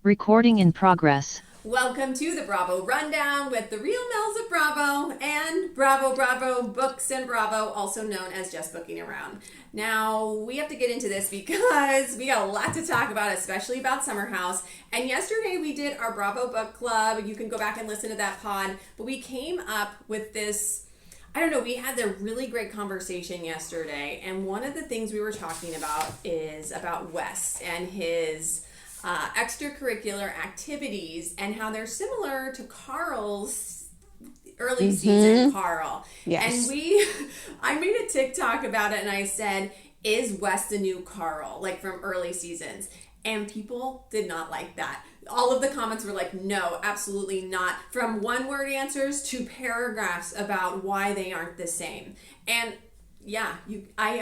Recording in progress. Welcome to the Bravo Rundown with the real Melzer Bravo and Bravo Bravo Books and Bravo, also known as Just Booking Around. Now, we have to get into this because we got a lot to talk about, especially about Summer House. And yesterday we did our Bravo Book Club. You can go back and listen to that pod. But we came up with this, I don't know, we had a really great conversation yesterday. And one of the things we were talking about is about Wes and his extracurricular activities and how they're similar to Carl's early season Carl. Yes. And I made a TikTok about it and I said, is Wes the new Carl, like from early seasons? And people did not like that. All of the comments were like, no, absolutely not. From one word answers to paragraphs about why they aren't the same. And yeah, I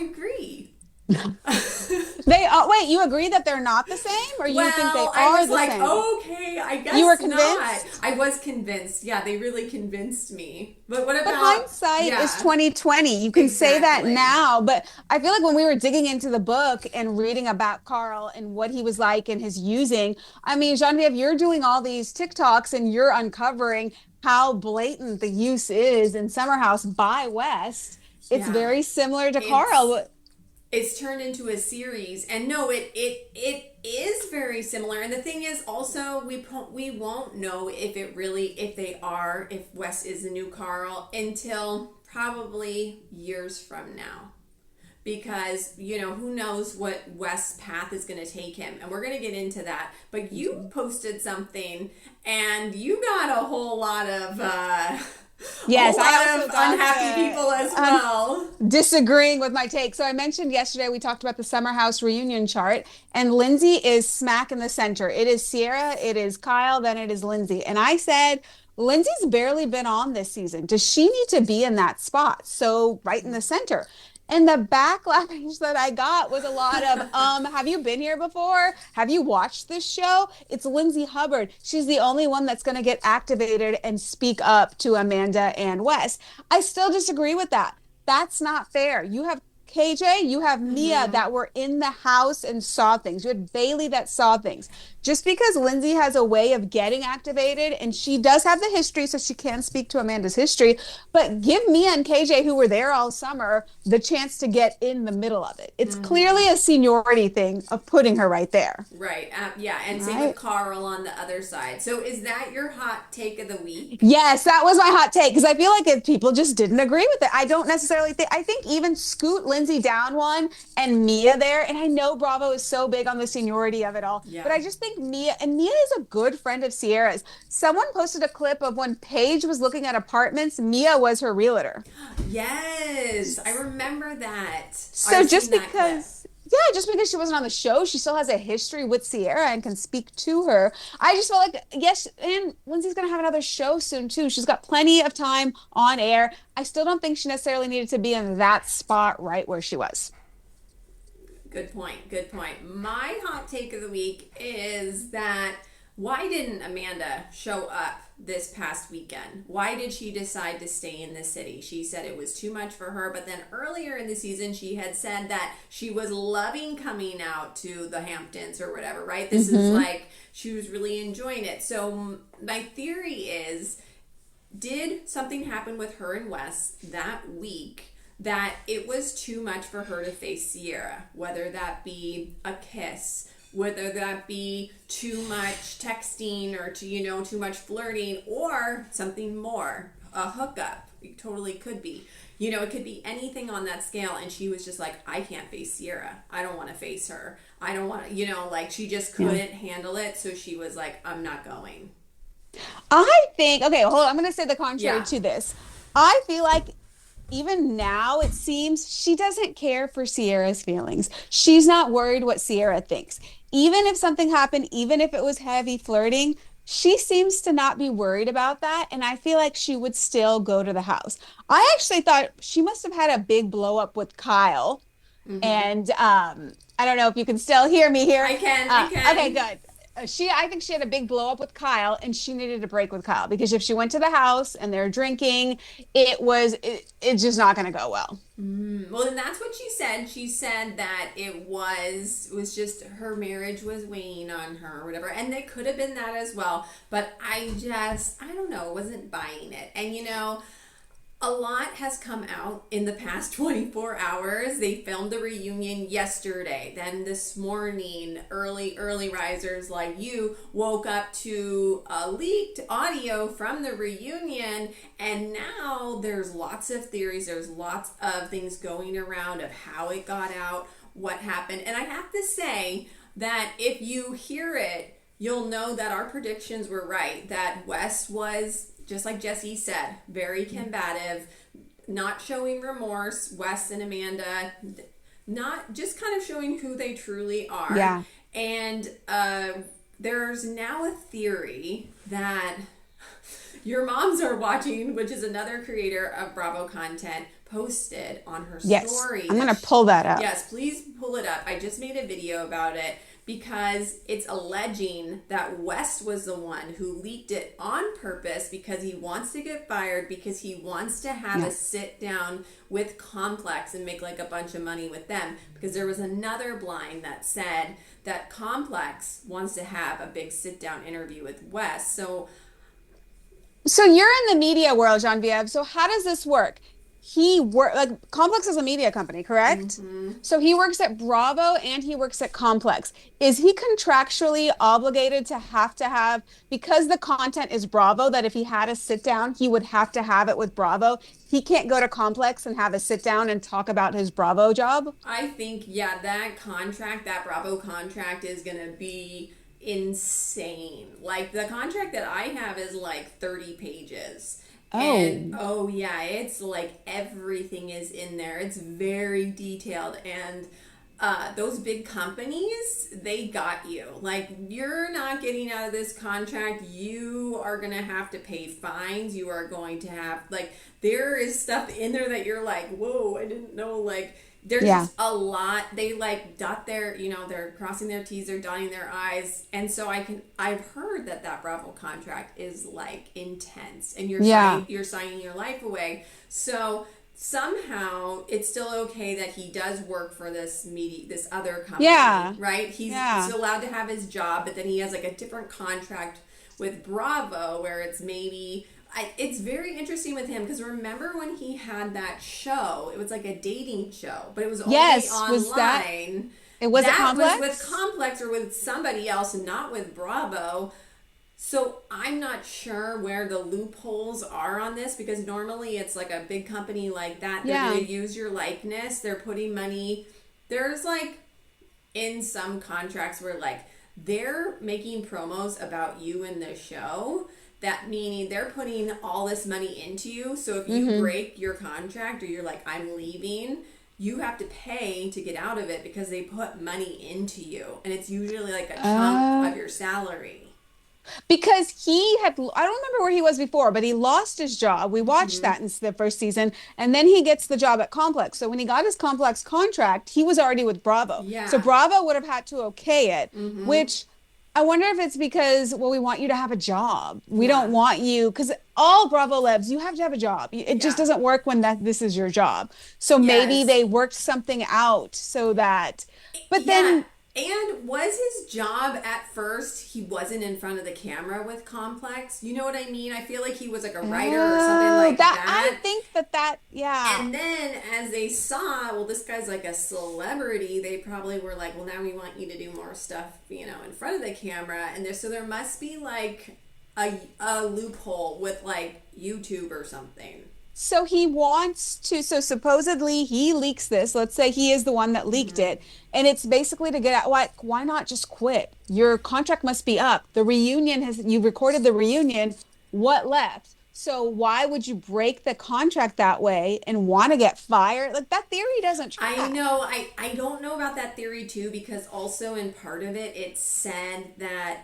agree. Wait, you agree that they're not the same, or you think they I are was the like, same? okay, I guess You were not. convinced? I was convinced. Yeah, they really convinced me. But what But about hindsight yeah, is 2020. You can say that exactly. now, but I feel like when we were digging into the book and reading about Carl and what he was like and his using, I mean, Genevieve, you're doing all these TikToks and you're uncovering how blatant the use is in Summer House by West. It's Yeah. very similar to It's Carl. it's turned into a series, and no, it is very similar. And the thing is, also, we won't know if Wes is the new Carl until probably years from now, because who knows what Wes' path is going to take him, and we're going to get into that. But you posted something, and you got a whole lot of Yes, a I lot also of got unhappy people as well. disagreeing with my take. So I mentioned yesterday we talked about the Summer House reunion chart, and Lindsay is smack in the center. It is Sierra, it is Kyle, then it is Lindsay. And I said, Lindsay's barely been on this season. Does she need to be in that spot? So right in the center. And the backlash that I got was a lot of, have you been here before? Have you watched this show? It's Lindsay Hubbard. She's the only one that's going to get activated and speak up to Amanda and Wes. I still disagree with that. That's not fair. You have KJ, you have Mia Mm-hmm. that were in the house and saw things. You had Bailey that saw things. Just because Lindsay has a way of getting activated and she does have the history, so she can speak to Amanda's history, but give Mia and KJ, who were there all summer, the chance to get in the middle of it. It's Mm-hmm. clearly a seniority thing of putting her right there. Right. Yeah. And same with Right. Carl on the other side. So is that your hot take of the week? Yes, that was my hot take because I feel like if people just didn't agree with it. I don't necessarily think, I think even scoot Lindsay down one and Mia there. And I know Bravo is so big on the seniority of it all, but Yeah. I just think Mia is a good friend of Sierra's. Someone posted a clip of when Paige was looking at apartments, Mia was her realtor. Yes. I remember that. So I've just seen that clip. because, yeah, just because she wasn't on the show, she still has a history with Sierra and can speak to her. I just felt like, yes, and Lindsay's going to have another show soon, too. She's got plenty of time on air. I still don't think she necessarily needed to be in that spot right where she was. Good point. Good point. My hot take of the week is that why didn't Amanda show up this past weekend? Why did she decide to stay in the city? She said it was too much for her, but then earlier in the season, she had said that she was loving coming out to the Hamptons or whatever, right? This is Hmm. like she was really enjoying it. So, my theory is, did something happen with her and Wes that week that it was too much for her to face Sierra? Whether that be a kiss, whether that be too much texting or too much flirting, or something more, a hookup. It totally could be. It could be anything on that scale. And she was just like, I can't face Sierra. I don't want to face her. I don't want to, like she just Yeah. couldn't handle it. So she was like, I'm not going. I think, okay, hold on. I'm going to say the contrary Yeah. to this. I feel like even now it seems she doesn't care for Sierra's feelings. She's not worried what Sierra thinks. Even if something happened, even if it was heavy flirting, she seems to not be worried about that. And I feel like she would still go to the house. I actually thought she must have had a big blow up with Kyle. Mm-hmm. And I don't know if you can still hear me here. I can. I Okay, can. good. I think she had a big blow up with Kyle and she needed a break with Kyle because if she went to the house and they're drinking, it's just not going to go well. Well, then that's what she said. She said that it was just her marriage was weighing on her or whatever, and it could have been that as well. But I don't know, wasn't buying it. And a lot has come out in the past 24 hours. They filmed the reunion yesterday. Then this morning, early risers like you woke up to a leaked audio from the reunion. And now there's lots of theories. There's lots of things going around of how it got out, what happened. And I have to say that if you hear it, you'll know that our predictions were right. That Wes was, just like Jesse said, very combative, not showing remorse. Wes and Amanda, not just kind of showing who they truly are. Yeah. And there's now a theory that Your Moms Are Watching, which is another creator of Bravo content, posted on her story. I'm going to pull that up. Yes, please pull it up. I just made a video about it because it's alleging that West was the one who leaked it on purpose because he wants to get fired, because he wants to have a sit down with Complex and make like a bunch of money with them. Because there was another blind that said that Complex wants to have a big sit down interview with West. So you're in the media world, Genevieve. So how does this work? Complex is a media company, correct? So he works at Bravo and he works at Complex. Is he contractually obligated to have, because the content is Bravo, that if he had a sit down, he would have to have it with Bravo? He can't go to Complex and have a sit down and talk about his Bravo job? I think, that Bravo contract is going to be insane. Like, the contract that I have is like 30 pages. And it's like everything is in there. It's very detailed. And those big companies, they got you. Like, you're not getting out of this contract. You are going to have to pay fines. You are going to have, like, there is stuff in there that you're like, whoa, I didn't know, like, there's just a lot. They like dot their, they're crossing their T's, they're dotting their I's. And so I've heard that Bravo contract is like intense and you're signing your life away. So somehow it's still okay that he does work for this other company, right? He's still allowed to have his job, but then he has like a different contract with Bravo where it's maybe... it's very interesting with him because remember when he had that show? It was like a dating show, but it was only online. Was it Complex? Was with Complex or with somebody else, and not with Bravo. So I'm not sure where the loopholes are on this because normally it's like a big company like that. They're going to use your likeness. They're putting money. There's like in some contracts where like they're making promos about you in the show. That meaning they're putting all this money into you. So if you break your contract or you're like, I'm leaving, you have to pay to get out of it because they put money into you. And it's usually like a chunk of your salary. Because I don't remember where he was before, but he lost his job. We watched that in the first season. And then he gets the job at Complex. So when he got his Complex contract, he was already with Bravo. Yeah. So Bravo would have had to okay it, which... I wonder if it's because, we want you to have a job. We don't want you, because all Bravo Lebs, you have to have a job. It just doesn't work when this is your job. So maybe they worked something out so that, but then... And was his job at first, he wasn't in front of the camera with Complex? You know what I mean? I feel like he was like a writer or something like that. I think that, And then as they saw, well, this guy's like a celebrity, they probably were like, well, now we want you to do more stuff, in front of the camera. And so there must be like a loophole with like YouTube or something. So he wants to, so supposedly he leaks this. Let's say he is the one that leaked it. And it's basically to get out, why not just quit? Your contract must be up. The reunion you recorded the reunion. What left? So why would you break the contract that way and want to get fired? Like, that theory doesn't track. I know. I don't know about that theory too, because also in part of it, it said that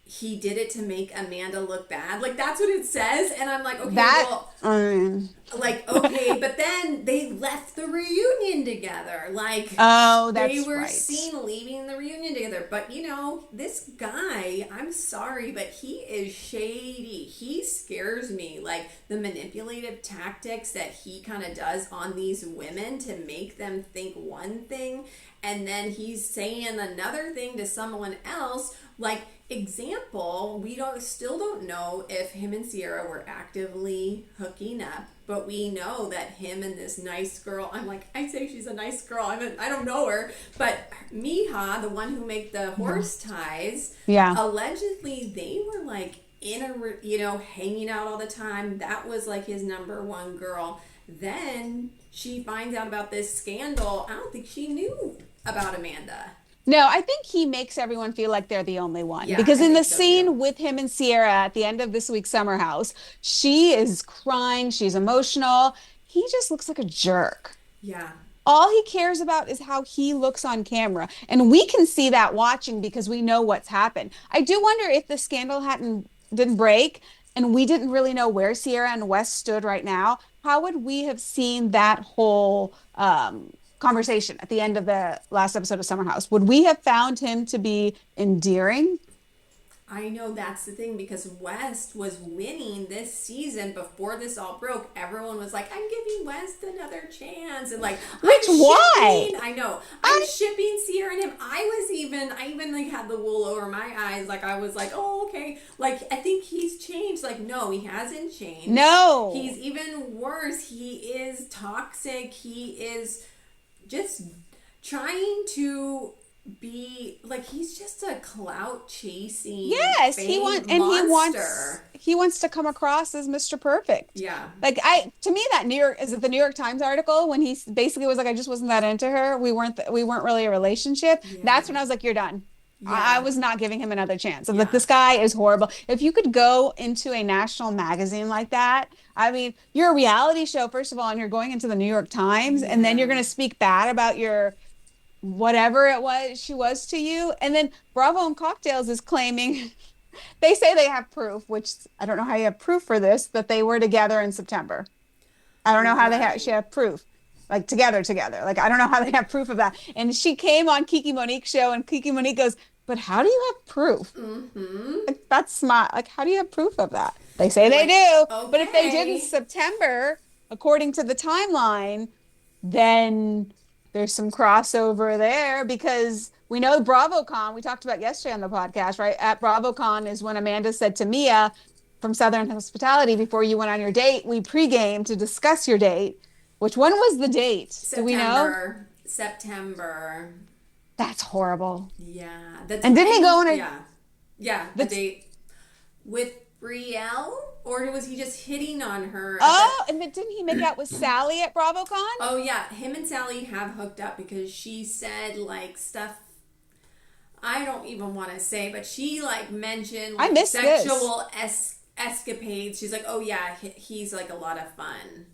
he did it to make Amanda look bad. Like, that's what it says. And I'm like, okay, That, well, um, like, okay, but then they left the reunion together. Like, oh, they that's were right. seen leaving the reunion together. But, you know, this guy, I'm sorry, but he is shady. He scares me. Like, the manipulative tactics that he kind of does on these women to make them think one thing, and then he's saying another thing to someone else. Like, example, we still don't know if him and Sierra were actively hooking up, but we know that him and this nice girl, I'm like, I say she's a nice girl, I don't know her, but Miha, the one who made the horse ties, Yeah. allegedly they were like in a, hanging out all the time. That was like his number one girl. Then she finds out about this scandal. I don't think she knew about Amanda. No, I think he makes everyone feel like they're the only one. Yeah, Because I in the think so, too. scene with him and Sierra at the end of this week's Summer House, she is crying, she's emotional. He just looks like a jerk. Yeah. All he cares about is how he looks on camera. And we can see that watching because we know what's happened. I do wonder if the scandal didn't break and we didn't really know where Sierra and Wes stood right now, how would we have seen that whole conversation at the end of the last episode of Summer House? Would we have found him to be endearing? I know that's the thing, because West was winning this season before this all broke. Everyone was like, I'm giving West another chance. And like, Which, why? I know. I'm shipping Sierra and him. I even like had the wool over my eyes. Like, I was like, oh, okay. Like, I think he's changed. Like, no, he hasn't changed. No. He's even worse. He is toxic. He is just trying to be like, he's just a clout chasing. Yes, he wants to come across as Mr. Perfect. Yeah. Like, to me, that the New York Times article when he basically was like, I just wasn't that into her. We weren't really a relationship. Yeah. That's when I was like, you're done. Yeah. I was not giving him another chance. I'm Yeah. like, this guy is horrible. If you could go into a national magazine like that, I mean, you're a reality show, first of all, and you're going into the New York Times, and then you're going to speak bad about your whatever it was she was to you. And then Bravo and Cocktails is claiming, they say they have proof, which I don't know how you have proof for this, that they were together in September. I don't know how she have proof. Like together. Like, I don't know how they have proof of that. And she came on Kiki Monique's show, and Kiki Monique goes, but how do you have proof? Mm-hmm. Like, that's smart. Like, how do you have proof of that? They say they do. Okay. But if they did in September, according to the timeline, then there's some crossover there, because we know BravoCon, we talked about yesterday on the podcast, right? At BravoCon is when Amanda said to Mia from Southern Hospitality, before you went on your date, we pregame to discuss your date. Which one was the date? Do we know? September. That's horrible. Yeah. And didn't he go on a... Yeah, the date with Brielle? Or was he just hitting on her? And then didn't he make out with Sally at BravoCon? Oh, yeah. Him and Sally have hooked up because she said, like, stuff I don't even want to say, but she, like, mentioned like, sexual escapades. She's like, oh, yeah, he's, like, a lot of fun.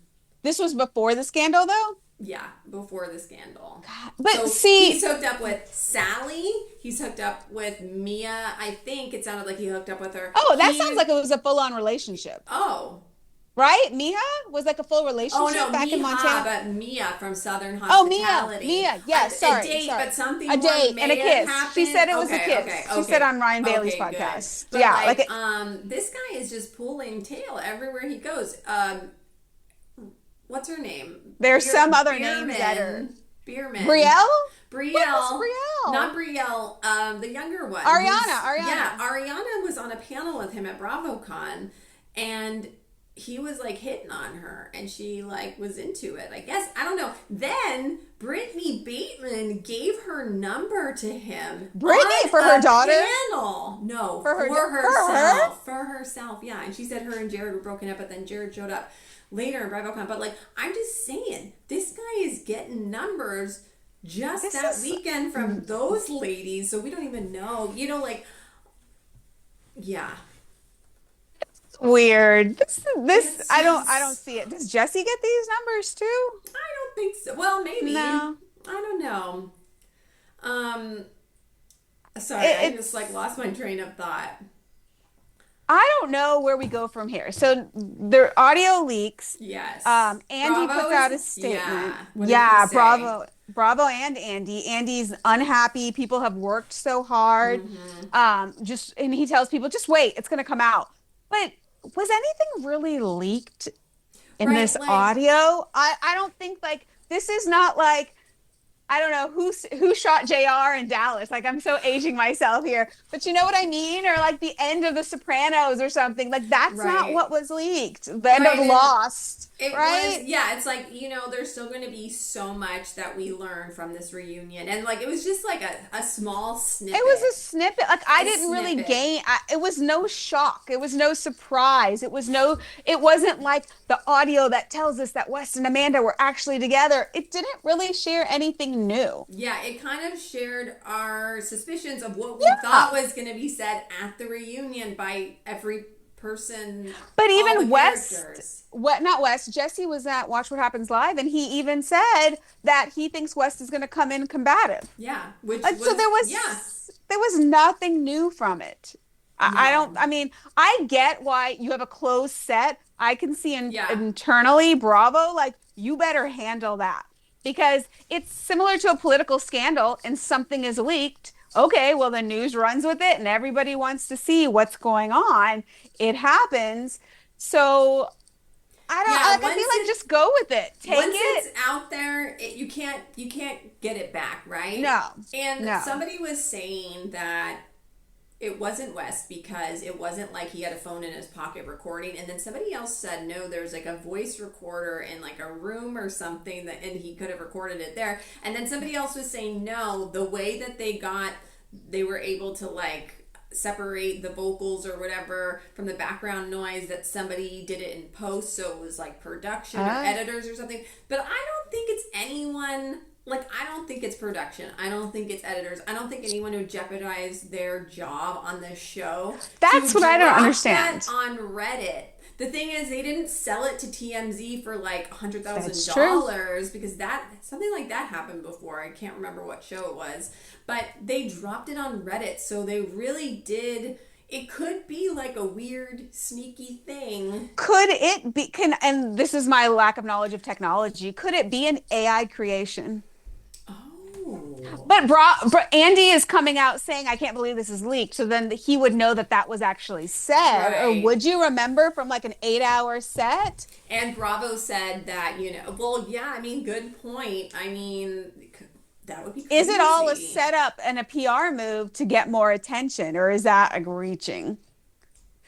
This was before the scandal, though? Yeah, before the scandal. God. But so see... he's hooked up with Sally. He's hooked up with Mia. I think it sounded like he hooked up with her. Oh, that sounds like it was a full-on relationship. Oh. Right? Mia was like a full relationship back in Montana? But Mia from Southern Hospitality. Mia. Yeah, sorry. A date, but something a date and a kiss. Happened. She said it was a kiss. Okay. She said on Ryan Bailey's podcast. But yeah, this guy is just pulling tail everywhere he goes. What's her name? There's some other names that are... Bierman. Brielle? Brielle. Brielle? Not Brielle. The younger one. Ariana. Yeah, Ariana was on a panel with him at BravoCon, and he was like hitting on her, and she like was into it, I guess. I don't know. Then Brittany Bateman gave her number to him. Brittany for her daughter? Panel. No, for herself. Yeah, and she said her and Jared were broken up, but then Jared showed up later in BravoCon. But like, I'm just saying, this guy is getting numbers just weekend from those ladies, so we don't even know. You know, like, yeah. Weird. This I don't see it. Does Jesse get these numbers too? I don't think so. Well, maybe. No. I don't know. Sorry, I just like lost my train of thought. I don't know where we go from here. So their audio leaks. Yes. Andy Bravo puts out a is, statement. yeah. What did he Yeah, say? Bravo and Andy. Andy's unhappy. People have worked so hard. Mm-hmm. And he tells people, just wait, it's gonna come out. But was anything really leaked in Right, this like, audio? I don't think like this is not like I don't know who shot JR in Dallas. Like I'm so aging myself here, but you know what I mean? Or like the end of The Sopranos or something. Like that's not right. what was leaked. The end of Right, and Lost, it was, right? yeah, it's like, there's still going to be so much that we learn from this reunion. And, like, it was just like a small It was a snippet. snippet. Like I A didn't really snippet. gain. It was no shock. It was no surprise. It was no. It wasn't like the audio that tells us that Wes and Amanda were actually together. It didn't really share anything new. Yeah, it kind of shared our suspicions of what we Yeah. thought was going to be said at the reunion by every person, But all the even characters. Not West, Jesse was at Watch What Happens Live, and he even said that he thinks West is going to come in combative. Yeah, which Like, so was, yeah, there was nothing new from it. I don't, no. I mean, I get why you have a closed set. I can see Yeah, internally, Bravo, like, you better handle that because it's similar to a political scandal and something is leaked. Okay, well, the news runs with it and everybody wants to see what's going on. It happens. So I don't yeah, like, I feel like just go with it. Take once it's it. out there, you can't get it back, right? No, And no. somebody was saying that it wasn't West because it wasn't like he had a phone in his pocket recording, and then somebody else said no, there's like a voice recorder in like a room or something that, and he could have recorded it there. And then somebody else was saying no, the way that they were able to like separate the vocals or whatever from the background noise, that somebody did it in post, so it was like production or editors or something. But I don't think it's anyone, like, I don't think it's production, I don't think it's editors, I don't think anyone who jeopardized their job on this show That's to what I don't drop understand. that on Reddit. The thing is, they didn't sell it to TMZ for like That's true. $100,000 because that something like that happened before. I can't remember what show it was, but they dropped it on Reddit, so they really did. It could be like a weird, sneaky thing. Could it be, and this is my lack of knowledge of technology, could it be an AI creation? Oh, But Andy is coming out saying, I can't believe this is leaked. So then he would know that that was actually said. Or right. would you remember from like an 8-hour set? And Bravo said that, well, yeah, I mean, good point. I mean, that would be Is it all a crazy. setup and a PR move to get more attention? Or is that a reaching?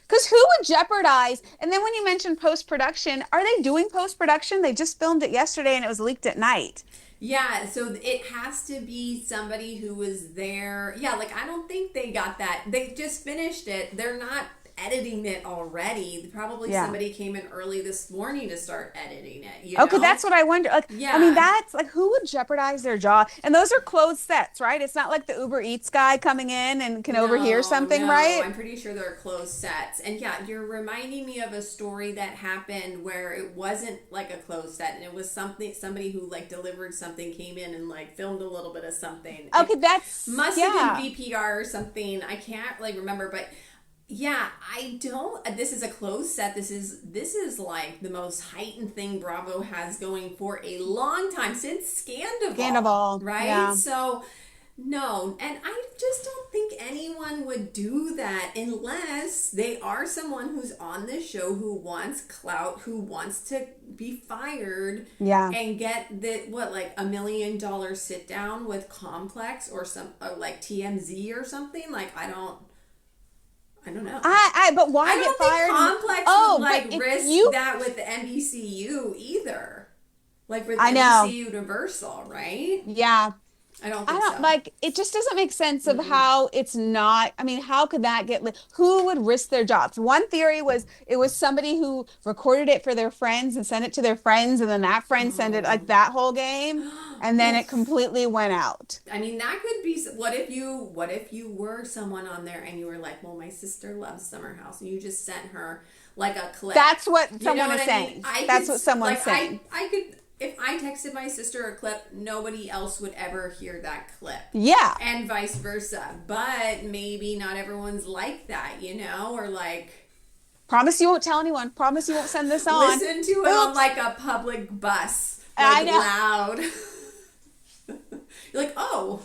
Because who would jeopardize? And then when you mentioned post production, are they doing post production? They just filmed it yesterday and it was leaked at night. Yeah, so it has to be somebody who was there. Yeah, like, I don't think they got that. They just finished it. They're not editing it already. Probably Yeah. somebody came in early this morning to start editing it, Okay, that's what I wonder. Like, I mean, Yeah. that's like who would jeopardize their job? And those are closed sets, right? It's not like the Uber Eats guy coming in and can overhear No, something, no, right? I'm pretty sure they're closed sets. And yeah, you're reminding me of a story that happened where it wasn't like a closed set, and it was somebody who like delivered something, came in and like filmed a little bit of something. Okay, It that's must have yeah. been VPR or something. I can't like remember, but yeah, I don't. This is a closed set. This is like the most heightened thing Bravo has going for a long time since Scandival, Scandal. right? Yeah. So no, and I just don't think anyone would do that unless they are someone who's on this show who wants clout, who wants to be fired, Yeah. and get the what like $1 million sit down with Complex or some like TMZ or something. Like I don't know. But why I get don't think fired? Complex Oh, would like but if risk you, that with the NBCU either. Like with I know. NBC Universal, right? Yeah. I don't I think don't so. like it just doesn't make sense of how it's not. I mean, how could that get who would risk their jobs? One theory was it was somebody who recorded it for their friends and sent it to their friends, and then that friend sent it like Oh. that whole game, and then it Oof. completely went out. I mean, that could be. What if you were someone on there and you were like, well, my sister loves Summer House, and you just sent her like a clip. That's what You know someone what is I mean? saying. I That's could, what someone's like, saying. I could, if I texted my sister a clip, nobody else would ever hear that clip. Yeah. And vice versa. But maybe not everyone's like that, or like, Promise you won't tell anyone. Promise you won't send this on. Listen to it on like a public bus, I like know. loud. You're like, oh.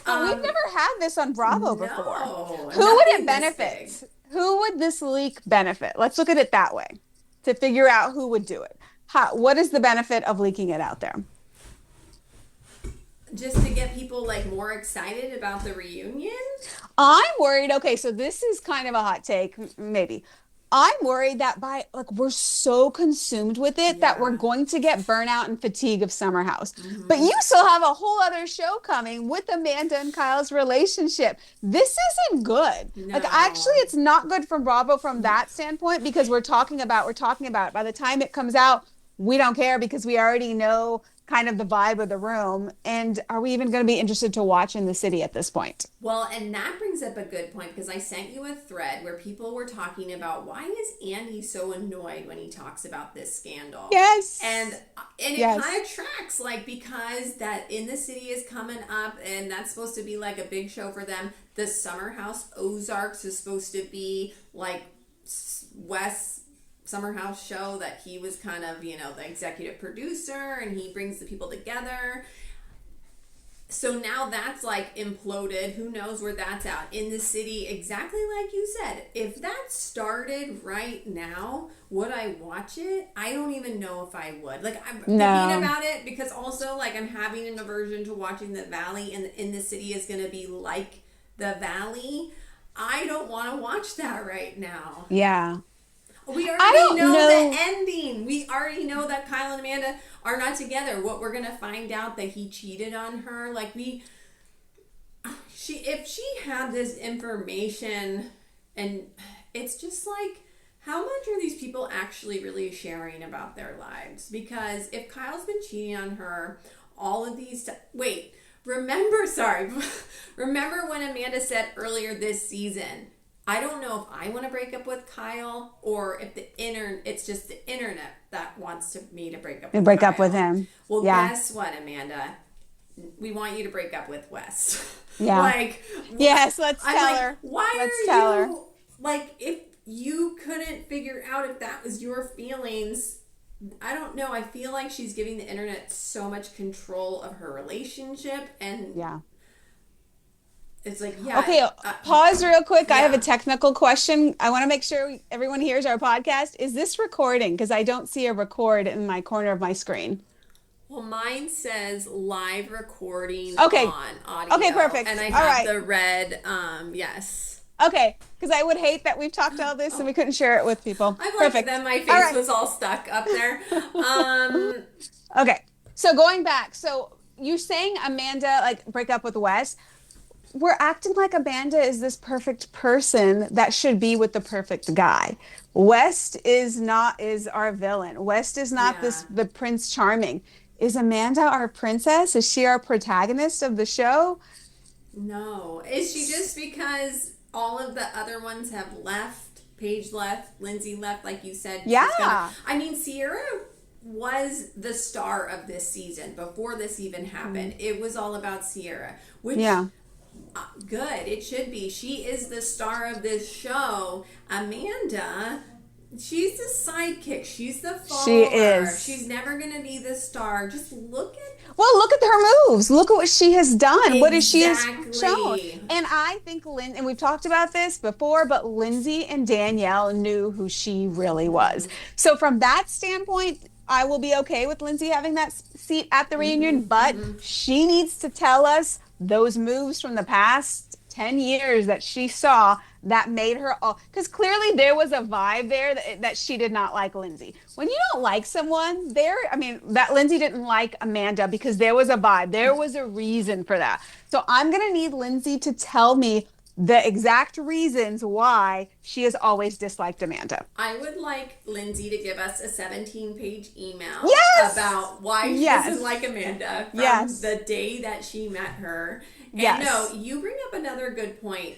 We've never had this on Bravo before. Who would it benefit? Who would this leak benefit? Let's look at it that way to figure out who would do it. What is the benefit of leaking it out there? Just to get people like more excited about the reunion? I'm worried. Okay, so this is kind of a hot take, maybe. I'm worried that we're so consumed with it that we're going to get burnout and fatigue of Summer House. Mm-hmm. But you still have a whole other show coming with Amanda and Kyle's relationship. This isn't good. No. Like, actually, it's not good from Bravo from that standpoint, because we're talking about it. By the time it comes out, we don't care because we already know kind of the vibe of the room. And are we even going to be interested to watch in the city at this point? Well, and that brings up a good point, because I sent you a thread where people were talking about, why is Andy so annoyed when he talks about this scandal? Yes. And it kind of tracks, like, because that In the City is coming up, and that's supposed to be like a big show for them. The Summer House Ozarks is supposed to be like Wes Summer House show that he was kind of, the executive producer, and he brings the people together. So now that's like imploded. Who knows where that's at? In the City, exactly like you said. If that started right now, would I watch it? I don't even know if I would. Like, I'm thinking about it, because also, like, I'm having an aversion to watching The Valley, and In the City is going to be like The Valley. I don't want to watch that right now. Yeah. We already know the ending. We already know that Kyle and Amanda are not together. What we're going to find out that he cheated on her. Like, if she had this information, and it's just like, how much are these people actually really sharing about their lives? Because if Kyle's been cheating on her, all of these, remember when Amanda said earlier this season, I don't know if I want to break up with Kyle, or if it's just the internet that wants me to break up with him. Well, guess what, Amanda? We want you to break up with Wes. Yeah. Yes, let's tell her. Like, if you couldn't figure out if that was your feelings, I don't know. I feel like she's giving the internet so much control of her relationship, and it's like, okay, pause real quick. I have a technical question. I want to make sure everyone hears our podcast. Is this recording? Because I don't see a record in my corner of my screen. Well, mine says live recording on audio. Okay, perfect. And I have the red, yes. Okay, because I would hate that we've talked all this and we couldn't share it with people. I like that my face was all stuck up there. Okay, so going back. So you're saying Amanda, break up with Wes. We're acting like Amanda is this perfect person that should be with the perfect guy. West is our villain. West is not the Prince Charming. Is Amanda our princess? Is she our protagonist of the show? No. Is she just because all of the other ones have left? Paige left, Lindsay left, like you said. Yeah. Sierra was the star of this season before this even happened. It was all about Sierra, which good, it should be. She is the star of this show. Amanda, she's the sidekick. She's the follower. She is. She's never going to be the star. Just look at her moves. Look at what she has done. Exactly. What is she has shown. And I think and we've talked about this before, but Lindsay and Danielle knew who she really was. So from that standpoint, I will be okay with Lindsay having that seat at the reunion, but she needs to tell us those moves from the past 10 years that she saw that made her all, because clearly there was a vibe there that she did not like Lindsay. When you don't like someone that Lindsay didn't like Amanda because there was a vibe. There was a reason for that. So I'm going to need Lindsay to tell me the exact reasons why she has always disliked Amanda. I would like Lindsay to give us a 17-page email about why she doesn't like Amanda from the day that she met her. And no, you bring up another good point.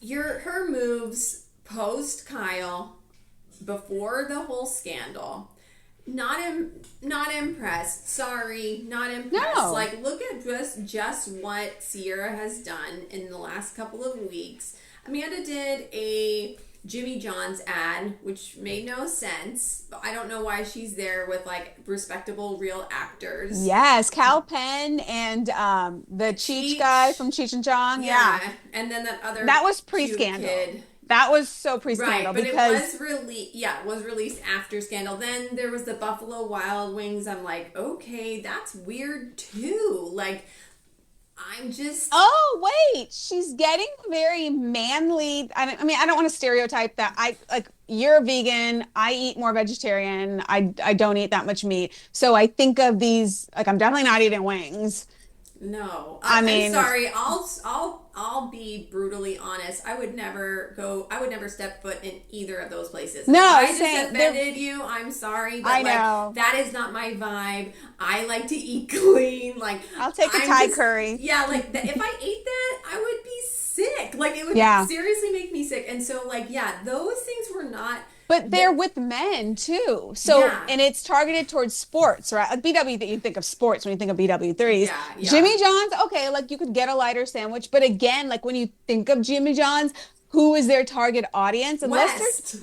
Her moves post Kyle, before the whole scandal, not impressed. Sorry, not impressed. No. Like, look at just what Sierra has done in the last couple of weeks. Amanda did a Jimmy John's ad, which made no sense. I don't know why she's there with like respectable real actors. Yes, Cal Penn and the Cheech guy from Cheech and Chong. Yeah. And then that other That was cute pre-scandal. kid. That was so pre-scandal Right, but because it was released after Scandal. Then there was the Buffalo Wild Wings. I'm like, okay, that's weird too. Like, I'm just oh wait, she's getting very manly. I mean, I don't want to stereotype that. I like you're a vegan. I eat more vegetarian. I don't eat that much meat. So I think of these like I'm definitely not eating wings. no. I I'm mean, sorry. I'll be brutally honest. I would never go. I would never step foot in either of those places. no, If I just same. offended you, I'm sorry, but I like know. that is not my vibe. I like to eat clean. Like I'll take a I'm Thai just- curry. Yeah, like if I ate that, I would be sick. Like it would Yeah. seriously make me sick. And so like yeah, those things were not. But they're with men too. So, Yeah. and it's targeted towards sports, right? Like BW, that you think of sports when you think of BW3s. Yeah. Jimmy John's, okay, like you could get a lighter sandwich. But again, like when you think of Jimmy John's, who is their target audience? West.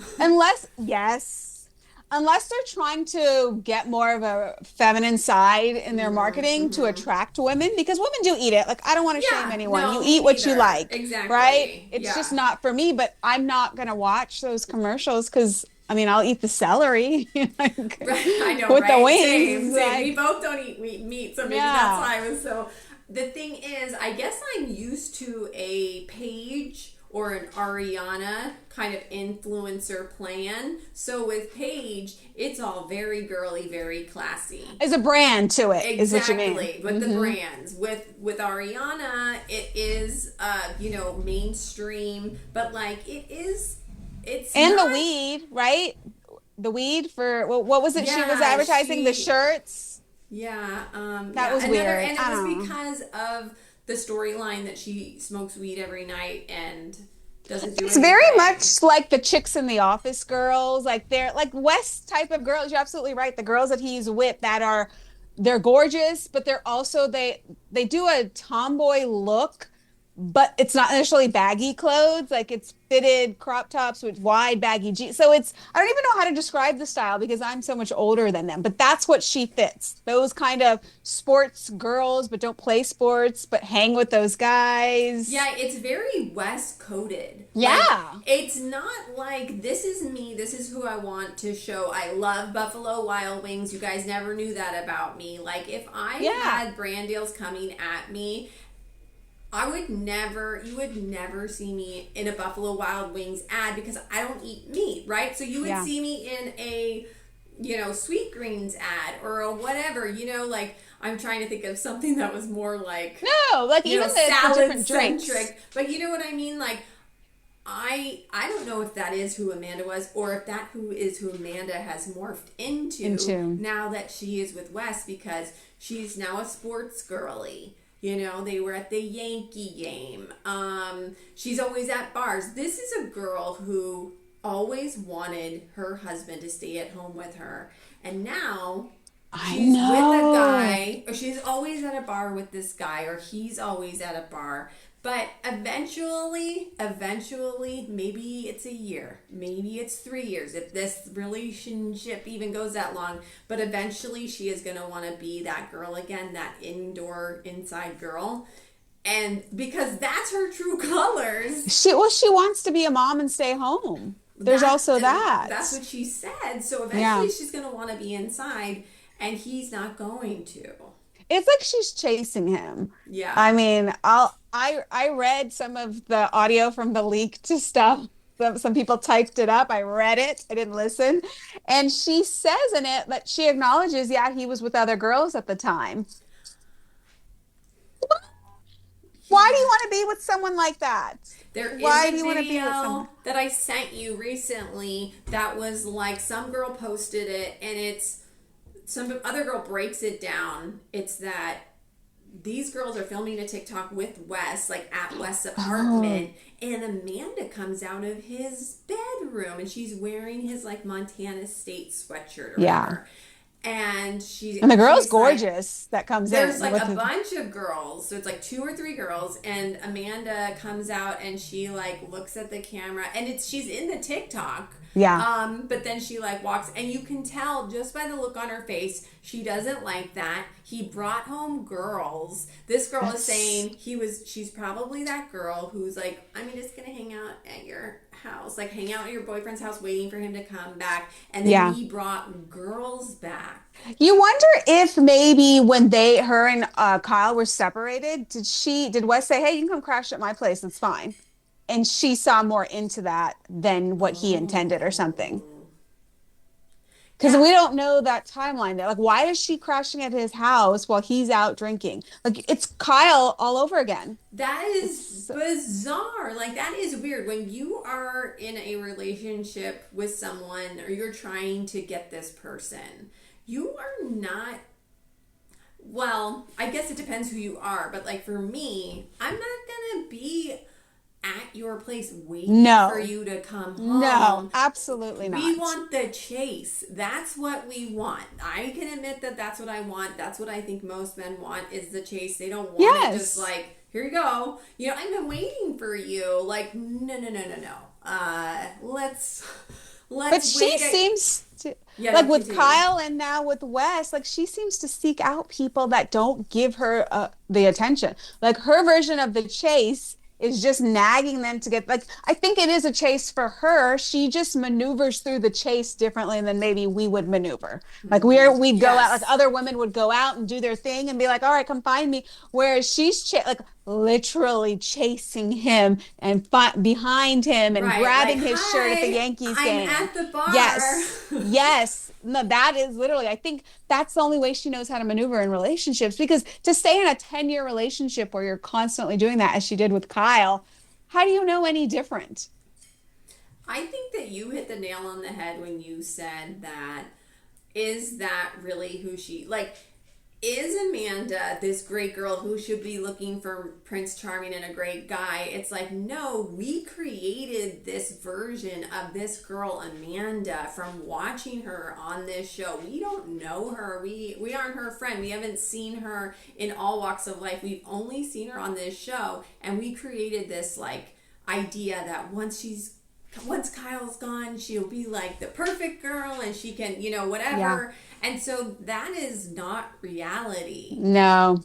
Unless they're trying to get more of a feminine side in their marketing to attract women, because women do eat it. Like I don't want to Yeah, shame anyone. no, You me eat what you neither. like, Exactly. right? It's Yeah. just not for me. But I'm not gonna watch those commercials because I mean I'll eat the celery like, I know, with right? the wings. Same. Like, We both don't eat meat, so maybe Yeah. that's why I was so. The thing is, I guess I'm used to a Paige or an Ariana kind of influencer plan. So with Paige, it's all very girly, very classy. there's a brand to it, is what you mean. Exactly, with the brands. With Ariana, it is mainstream, but like it's And not, the weed, right? The weed for what was it she was Yeah, advertising? The she- shirts. Yeah, That was weird. and it I was don't know. because of the storyline that she smokes weed every night and doesn't do It's very anything. much like the chicks in the office girls, like they're like West type of girls. You're absolutely right. The girls that he's with they're gorgeous, but they're also they do a tomboy look, but it's not necessarily baggy clothes. Like it's fitted crop tops with wide baggy jeans. So it's I don't even know how to describe the style because I'm so much older than them. But that's what she fits. Those kind of sports girls, but don't play sports, but hang with those guys. Yeah, it's very West coded. Yeah. Like, it's not like this is me, this is who I want to show. I love Buffalo Wild Wings. You guys never knew that about me. Like if I had brand deals coming at me, you would never see me in a Buffalo Wild Wings ad because I don't eat meat, right? So you would see me in a, Sweet Greens ad or a whatever, like I'm trying to think of something that was more like, No, like even the different drinks. salad-centric. But you know what I mean? Like, I don't know if that is who Amanda was or if that is who Amanda has morphed into now that she is with Wes because she's now a sports girly. They were at the Yankee game. She's always at bars. This is a girl who always wanted her husband to stay at home with her. And now she's with a guy, or she's always at a bar with this guy, or he's always at a bar. But eventually, maybe it's a year, maybe it's 3 years, if this relationship even goes that long. But eventually, she is going to want to be that girl again, that inside girl. And because that's her true colors. She wants to be a mom and stay home. There's also that. That's what she said. So eventually, she's going to want to be inside, and he's not going to. It's like she's chasing him. Yeah. I mean, I read some of the audio from the leaked stuff. Some people typed it up. I read it. I didn't listen. And she says in it that she acknowledges, he was with other girls at the time. Why do you want to be with someone like that? There is Why a do you want to be with video someone? that I sent you recently that was like some girl posted it and it's some other girl breaks it down. It's that these girls are filming a TikTok with Wes, like at Wes' apartment, and Amanda comes out of his bedroom and she's wearing his like Montana State sweatshirt or whatever. and And the girl's she's like, gorgeous that comes there's in like with a the, bunch of girls, so it's like two or three girls, and Amanda comes out and she like looks at the camera, and it's she's in the TikTok. yeah. But then she like walks, and you can tell just by the look on her face, she doesn't like that. He brought home girls. This girl is That's saying she's probably that girl who's like, I'm just gonna hang out at your house, like hang out at your boyfriend's house, waiting for him to come back, and then yeah. he brought girls back. You wonder if maybe when her and Kyle were separated, did Wes say, "Hey, you can come crash at my place. It's fine," and she saw more into that than what he intended or something. Oh. Because Yeah, we don't know that timeline there. Like, why is she crashing at his house while he's out drinking? Like, it's Kyle all over again. that is It's bizarre. Like, that is weird. When you are in a relationship with someone or you're trying to get this person, you are not. Well, I guess it depends who you are, but like for me, I'm not gonna be at your place waiting for no, you to come no, home. absolutely We not. want the chase. That's what we want. I can admit that that's what I want. That's what I think most men want is the chase. They don't want it just Yes. like, here you go. You know, I've been waiting for you. Like, no, no, no, no, no. But Let's she wait. seems to, Yeah, like no, with continue. Kyle and now with Wes, like she seems to seek out people that don't give her the attention. Like her version of the chase is just nagging them to get, like, I think it is a chase for her. She just maneuvers through the chase differently than maybe we would maneuver. Like we'd go out, like Yes. other women would go out and do their thing and be like, all right, come find me. Whereas like literally chasing him and behind him and Right. Like, grabbing his shirt at the hi, Yankees I'm game. at the bar. Yes. Yes. No, that is literally, I think that's the only way she knows how to maneuver in relationships because to stay in a 10-year relationship where you're constantly doing that, as she did with Kyle, how do you know any different? I think that you hit the nail on the head when you said that is that really who she like is Amanda this great girl who should be looking for Prince Charming and a great guy? It's like, no, we created this version of this girl Amanda from watching her on this show. We don't know her. We aren't her friend. We haven't seen her in all walks of life. We've only seen her on this show, and we created this like idea that once Kyle's gone, she'll be like the perfect girl and she can, Yeah. whatever. And so that is not reality. No.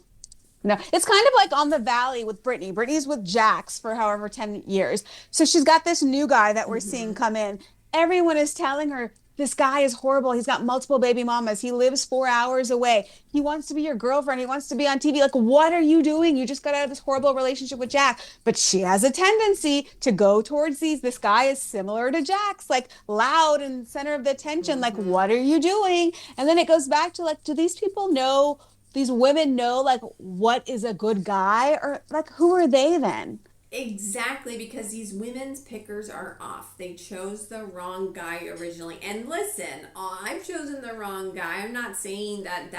No, it's kind of like on the Valley with Brittany. Brittany's with Jax for however 10 years. So she's got this new guy that we're seeing come in. Everyone is telling her this guy is horrible. He's got multiple baby mamas. He lives 4 hours away. He wants to be your girlfriend. He wants to be on TV. Like, what are you doing? You just got out of this horrible relationship with Jack. But she has a tendency to go towards these. This guy is similar to Jax, like loud and center of the attention. Like, what are you doing? And then it goes back to like, do these people know? These women know like what is a good guy or like who are they then? Exactly, because these women's pickers are off. They chose the wrong guy originally. And listen, I've chosen the wrong guy. I'm not saying that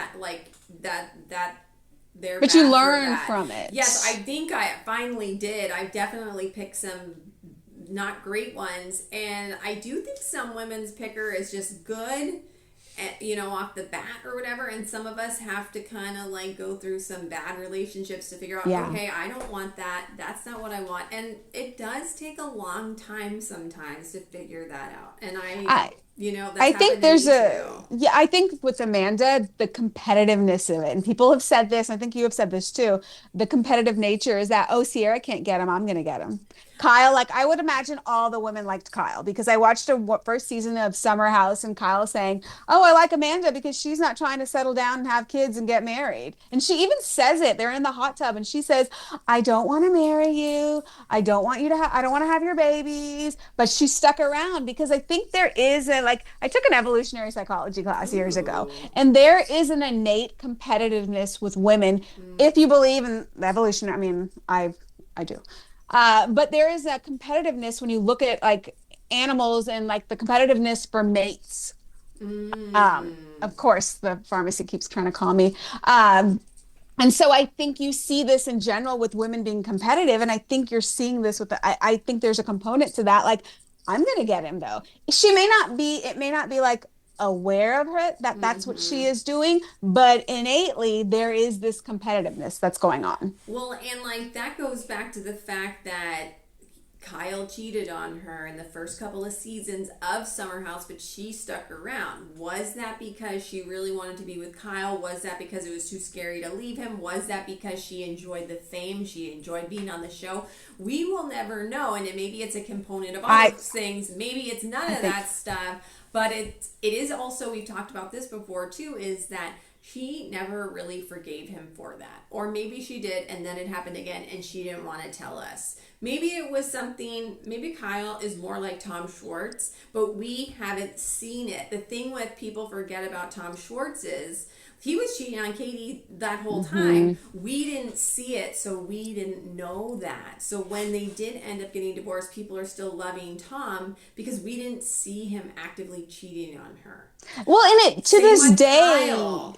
they're But you bad for learn that. from Yes, I it. think I finally did. I definitely picked some not great ones, and I do think some women's picker is just good off the bat or whatever. And some of us have to kind of like go through some bad relationships to figure out, Yeah. okay, I don't want that. That's not what I want. And it does take a long time sometimes to figure that out. And I that's I think happened to there's me a too. yeah, I think with Amanda, the competitiveness of it, and people have said this, I think you have said this too. The competitive nature is that, oh, Sierra can't get him, I'm gonna get him. Kyle, like I would imagine all the women liked Kyle because I watched a first season of Summer House and Kyle saying, "Oh, I like Amanda because she's not trying to settle down and have kids and get married." And she even says it. They're in the hot tub and she says, "I don't want to marry you. I don't want to have your babies." But she stuck around because I think there is a like I took an evolutionary psychology class years ago, Ooh. and there is an innate competitiveness with women if you believe in evolution. I mean, I do. But there is a competitiveness when you look at like animals and like the competitiveness for mates. Mm. Of course, the pharmacy keeps trying to call me. Um, and so I think you see this in general with women being competitive. And I think you're seeing this with I think there's a component to that. Like, I'm gonna get him though. She may not be, it may not be like aware of her that that's what she is doing, but innately there is this competitiveness that's going on. Well, and like that goes back to the fact that Kyle cheated on her in the first couple of seasons of Summer House, but she stuck around. Was that because she really wanted to be with Kyle? Was that because it was too scary to leave him? Was that because she enjoyed the fame? She enjoyed being on the show? We will never know, and maybe it's a component of all those things. Maybe it's none of that stuff, but it is also, we've talked about this before too, is that she never really forgave him for that. Or maybe she did and then it happened again and she didn't want to tell us. Maybe it was something, maybe Kyle is more like Tom Schwartz, but we haven't seen it. The thing with people forget about Tom Schwartz is he was cheating on Katie that whole time. We didn't see it, so we didn't know that. So when they did end up getting divorced, people are still loving Tom because we didn't see him actively cheating on her. Well, and it to Same this with day, Kyle.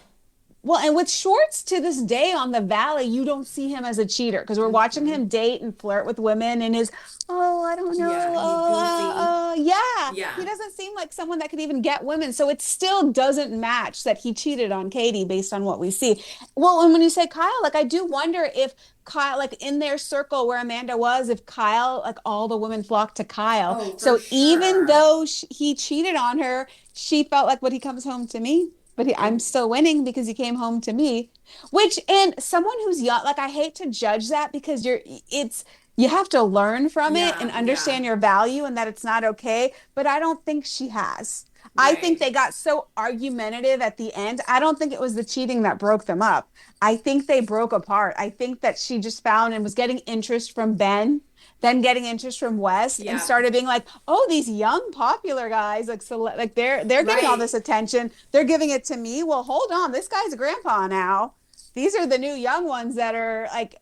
well, and with Schwartz to this day on the Valley, you don't see him as a cheater because we're watching him date and flirt with women and his, oh, I don't know, Yeah, he's goofy. yeah. Yeah. He doesn't seem like someone that could even get women. So it still doesn't match that he cheated on Katie based on what we see. Well, and when you say Kyle, like I do wonder if Kyle, like in their circle where Amanda was, if Kyle, like all the women flocked to Kyle. Oh, for So even sure. though he cheated on her, she felt like, but he comes home to me. But I'm And still winning because he came home to me. Which, and someone who's young, like I hate to judge that because it's, you have to learn from it yeah, and yeah. understand your value and that it's not okay. But I don't think she has. I think Right. they got so argumentative at the end. I don't think it was the cheating that broke them up. I think they broke apart. I think that she just found and was getting interest from Ben, then getting interest from West, and Yeah. started being like, "Oh, these young popular guys, like so, like they're getting all Right. this attention. They're giving it to me. Well, hold on, this guy's a grandpa now. These are the new young ones that are like,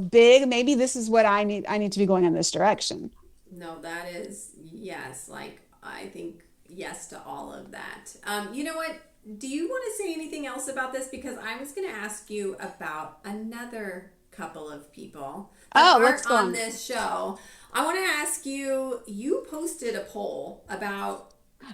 big. Maybe this is what I need. I need to be going in this direction." No, that is yes. Like I think yes to all of that. You know what? Do you want to say anything else about this? Because I was going to ask you about another couple of people that Oh, aren't what's on going? this show. I want to ask you. You posted a poll about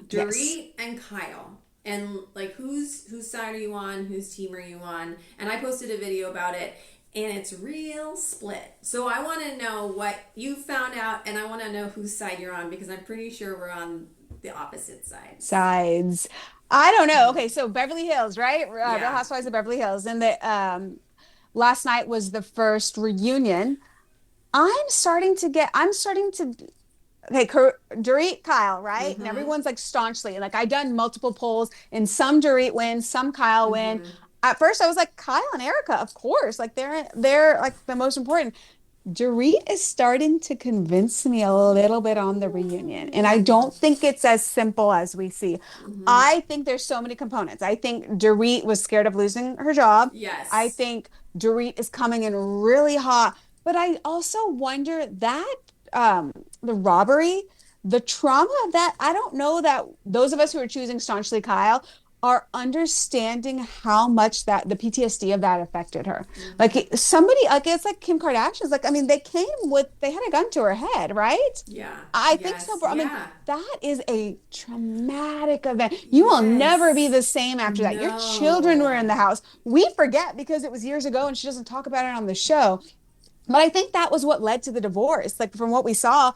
Yes. Dorit and Kyle. And like whose side are you on? Whose team are you on? And I posted a video about it and it's real split. So I want to know what you found out and I want to know whose side you're on because I'm pretty sure we're on the opposite sides. Sides. I don't know. Okay, so Beverly Hills, right? Real Yeah. Housewives of Beverly Hills, and the last night was the first reunion. I'm starting to okay, Dorit, Kyle, right? And Mhm. everyone's like staunchly, and like I done multiple polls, and some Dorit win, some Kyle win. Mhm. At first, I was like Kyle and Erica, of course, like they're like the most important. Dorit is starting to convince me a little bit on the reunion, and I Oh. don't think it's as simple as we see. Mhm. I think there's so many components. I think Dorit was scared of losing her job. I Yes. think Dorit is coming in really hot, but I also wonder that the robbery, the trauma of that, I don't know that those of us who are choosing staunchly Kyle are understanding how much that the PTSD of that affected her. Like Mhm. somebody, like it's like Kim Kardashian's, like, I mean, they had a gun to her head, right? Yeah. I think so, Yes. bro. I mean, Yeah. that is a traumatic event. You will never be Yes. the same after that. Your children were in No. the house. We forget because it was years ago and she doesn't talk about it on the show. But I think that was what led to the divorce. Like from what we saw,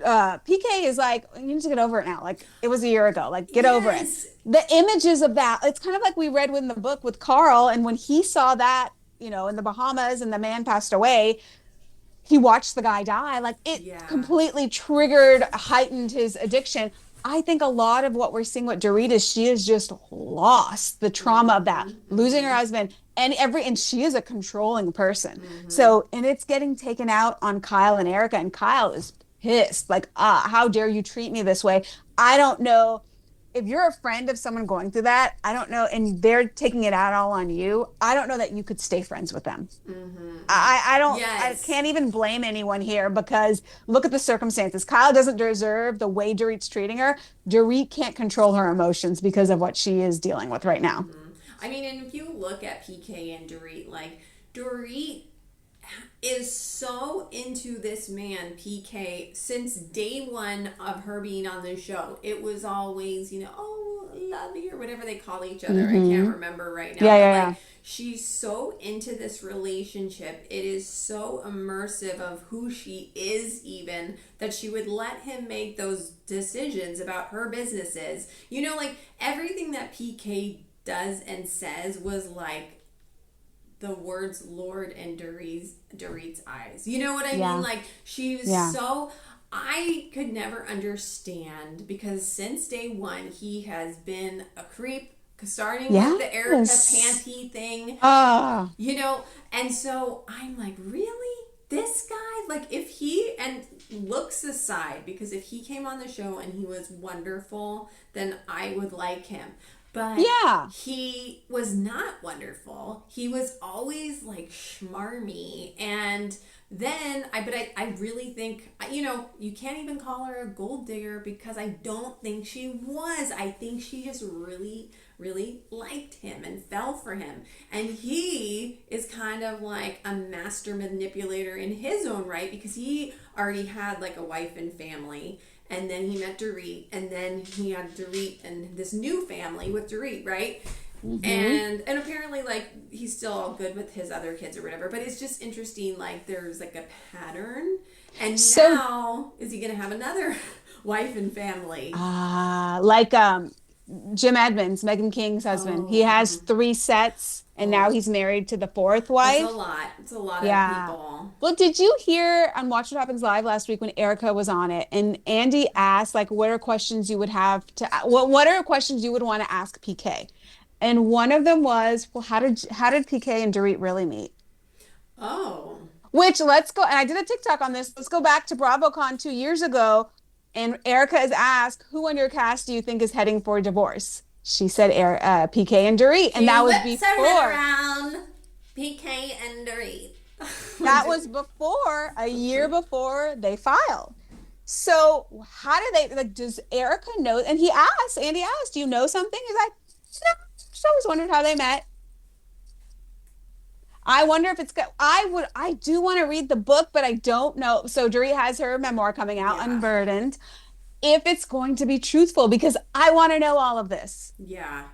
PK is like, you need to get over it now. Like it was a year ago. Like get over it. Yes. The images of that, it's kind of like we read in the book with Carl, and when he saw that, in the Bahamas and the man passed away, he watched the guy die. Like it Yeah. completely triggered, heightened his addiction. I think a lot of what we're seeing with Dorita, she is just lost the trauma of that, Mhm. losing her Mhm. husband, and she is a controlling person. Mhm. So, and it's getting taken out on Kyle and Erica, and Kyle is pissed. Like, how dare you treat me this way? I don't know if you're a friend of someone going through that, I don't know, and they're taking it out all on you. I don't know that you could stay friends with them. Mhm. Mhm. I Yes. can't even blame anyone here because look at the circumstances. Kyle doesn't deserve the way Dorit's treating her. Dorit can't control her emotions because of what she is dealing with right now. I mean, and if you look at PK and Dorit, like Dorit is so into this man, PK, since day one of her being on the show. It was always, oh, lovey or whatever they call each other. I can't Mm-hmm. remember right now, Yeah, but yeah, like yeah. she's so into this relationship. It is so immersive of who she is, even that she would let him make those decisions about her businesses. You know, like everything that PK does and says was like the words Lord and Dorit's eyes. You know what I mean? Yeah, Like she was yeah. so I could never understand because since day one he has been a creep, starting with the Erica Yes. panty thing, Ah, you know, and so I'm like, really? This guy? Like if he and looks aside, because if he came on the show and he was wonderful, then I would like him. But yeah. he was not wonderful. He was always like schmarmy. And then I really think, you know, you can't even call her a gold digger because I don't think she was. I think she just really liked him and fell for him. And he is kind of like a master manipulator in his own right because he already had like a wife and family. And then he met Dorit, and then he had Dorit and this new family with Dorit, right? Mm-hmm. And apparently like he's still all good with his other kids or whatever. But it's just interesting, like there's like a pattern. And So, now is he gonna have another wife and family? like Jim Edmonds, Megan King's husband, he Oh, has three sets, and now oh, he's married to the fourth it's a wife. lot. It's a lot of Yeah. people. Well, did you hear on Watch What Happens Live last week when Erica was on it and Andy asked, like, what are questions you would have to, what are questions you would want to ask PK? And one of them was, well, how did PK and Dorit really meet? Oh, Which let's go, and I did a TikTok on this. Let's go back to BravoCon 2 years ago, and Erica is asked, who on your cast do you think is heading for divorce? She said, PK and Dorit, and she that was whips her head before. around. PK and Dorit. That was before, a year before they filed. So how do they like? Does Erica know? And he asked, Andy asked, "Do you know something?" He's like, "No, just always wondered how they met." I wonder if it's good. I do want to read the book, but I don't know. So Dorit has her memoir coming out, Yeah. Unburdened. If it's going to be truthful, because I want to know all of this. Yeah,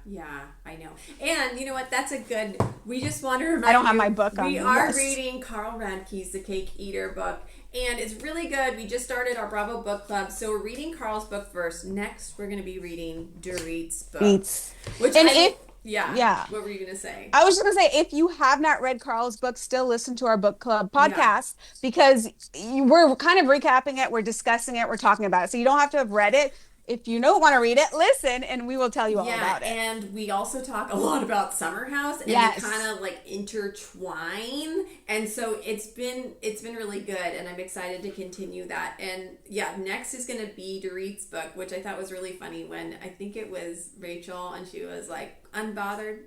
I know. And you know what? That's a good. We just want to I don't remind have you my book on we me. are Yes. reading Carl Radke's The Cake Eater book, and it's really good. We just started our Bravo book club, so we're reading Carl's book first. Next, we're going to be reading Dorit's book, Beats. which And I if think. Yeah. yeah, What were you going to say? I was just gonna say, if you have not read Carl's book, still listen to our book club Yeah. podcast because we're kind of recapping it, we're discussing it, we're talking about it. So you don't have to have read it. If you don't want to read it, listen, and we will tell you all Yeah, about it. and we also talk a lot about Summer House, and they kind Yes. of like intertwine, and so it's been really good, and I'm excited to continue that. And yeah, next is gonna be Dorit's book, which I thought was really funny when I think it was Rachel, and she was like unbothered,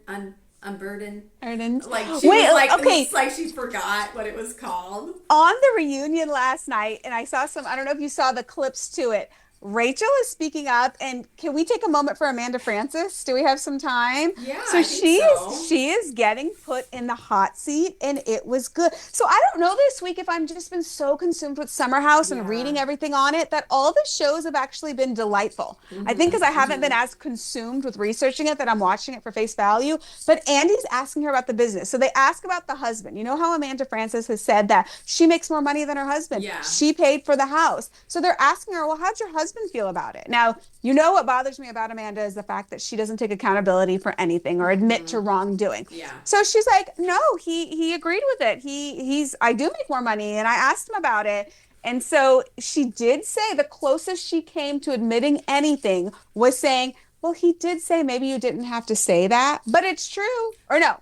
unburdened, Erden. like she was Wait, like it okay. looks like she forgot what it was called. On the reunion last night, and I saw some, I don't know if you saw the clips to it. Rachel is speaking up, and can we take a moment for Amanda Francis? Do we have some time? Yeah, So I think so. she is getting put in the hot seat, and it was good. So I don't know this week if I'm just been so consumed with Summer House and Yeah. reading everything on it that all the shows have actually been delightful. I think because I haven't been as consumed with researching it that I'm watching it for face value. But Andy's asking her about the business. So they ask about the husband. You know how Amanda Francis has said that she makes more money than her husband. Yeah. She paid for the house. So they're asking her, well, how'd your husband feel about it? Now, you know what bothers me about Amanda is the fact that she doesn't take accountability for anything or admit to wrongdoing. Yeah. So she's like, no, he agreed with it. He's I do make more money, and I asked him about it. And so she did say the closest she came to admitting anything was saying, well, he did say maybe you didn't have to say that, but it's true. Or no,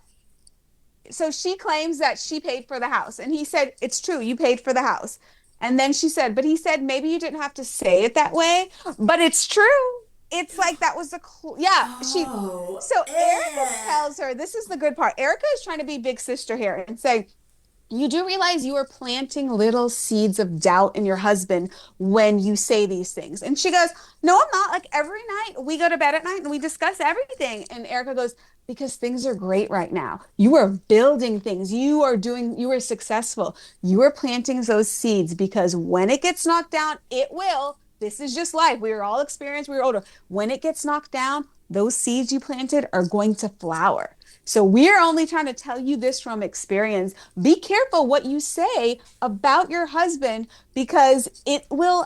so she claims that she paid for the house. And he said, it's true, you paid for the house. And then she said, but he said, maybe you didn't have to say it that way, but it's true. It's like that was the, yeah, Oh, so Erica tells her, this is the good part. Erica is trying to be big sister here and say, you do realize you are planting little seeds of doubt in your husband when you say these things. And she goes, no, I'm not. Like every night we go to bed at night and we discuss everything. And Erica goes, because things are great right now. You are building things. You are successful. You are planting those seeds because when it gets knocked down, it will. this is just life. We are all experienced. We were older. When it gets knocked down, those seeds you planted are going to flower. So we're only trying to tell you this from experience. Be careful what you say about your husband because it will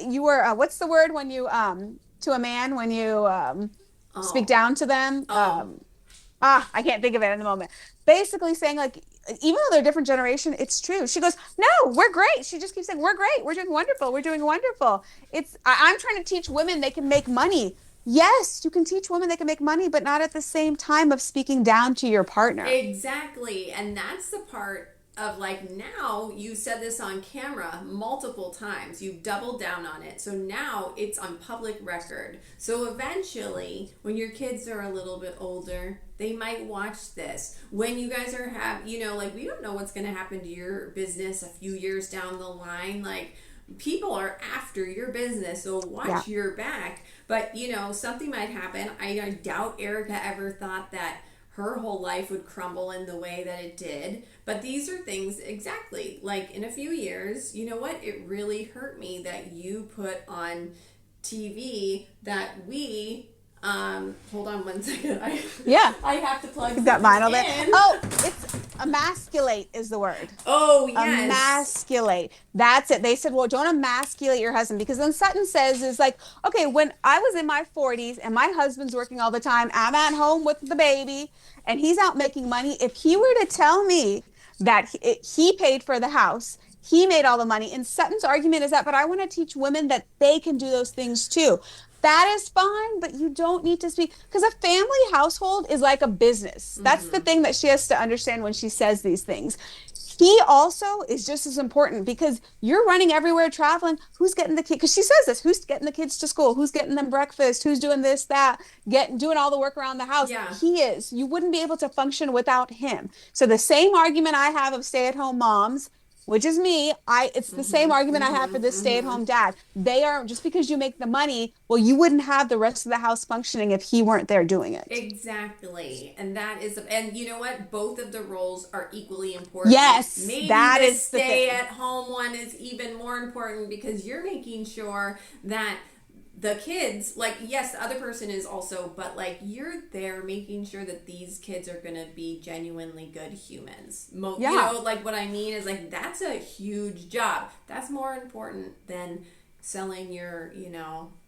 you are what's the word when you to a man when you speak Oh, down to them? oh, I can't think of it in the moment. Basically saying like, even though they're a different generation, it's true. She goes, no, we're great. She just keeps saying, we're great. We're doing wonderful. We're doing wonderful. I'm trying to teach women they can make money. Yes, you can teach women they can make money, but not at the same time of speaking down to your partner. exactly. And that's the part of like now you said this on camera multiple times. You've doubled down on it. So now it's on public record. So eventually, when your kids are a little bit older, they might watch this. When you guys are like we don't know what's going to happen to your business a few years down the line. Like people are after your business, so Yeah. watch your back. But something might happen. I doubt Erica ever thought that her whole life would crumble in the way that it did. But these are things exactly like in a few years, you know what? It really hurt me that you put on TV that we hold on one second. Yeah. I have to plug You've got something vinyl there. in. Oh, it's emasculate is the word. Oh yes. Emasculate. That's it. They said, well, don't emasculate your husband because then Sutton says is like, okay, when I was in my 40s and my husband's working all the time, I'm at home with the baby and he's out making money. If he were to tell me that he paid for the house, he made all the money. And Sutton's argument is that, but I want to teach women that they can do those things too. That is fine, but you don't need to speak because a family household is like a business. That's the thing that she has to understand when she says these things. He also is just as important because you're running everywhere traveling. Who's getting the kid? Because she says this, who's getting the kids to school? Who's getting them breakfast? Who's doing this, that, doing all the work around the house? Yeah. He is. You wouldn't be able to function without him. So the same argument I have of stay-at-home moms, which is me, it's the same argument I have for this stay-at-home dad. They are just because you make the money, well, you wouldn't have the rest of the house functioning if he weren't there doing it. Exactly. And you know what? Both of the roles are equally important. Yes, Maybe that the is the thing. stay at home one is even more important because you're making sure that the kids, like, yes, the other person is also, but like you're there making sure that these kids are going to be genuinely good humans. Yeah. Like what I mean is like that's a huge job. That's more important than selling your,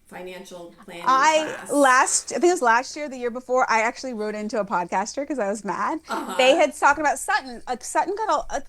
financial planning class. I think it was last year, the year before, I actually wrote into a podcaster because I was mad. Uh-huh. They had talked about Sutton. Like Sutton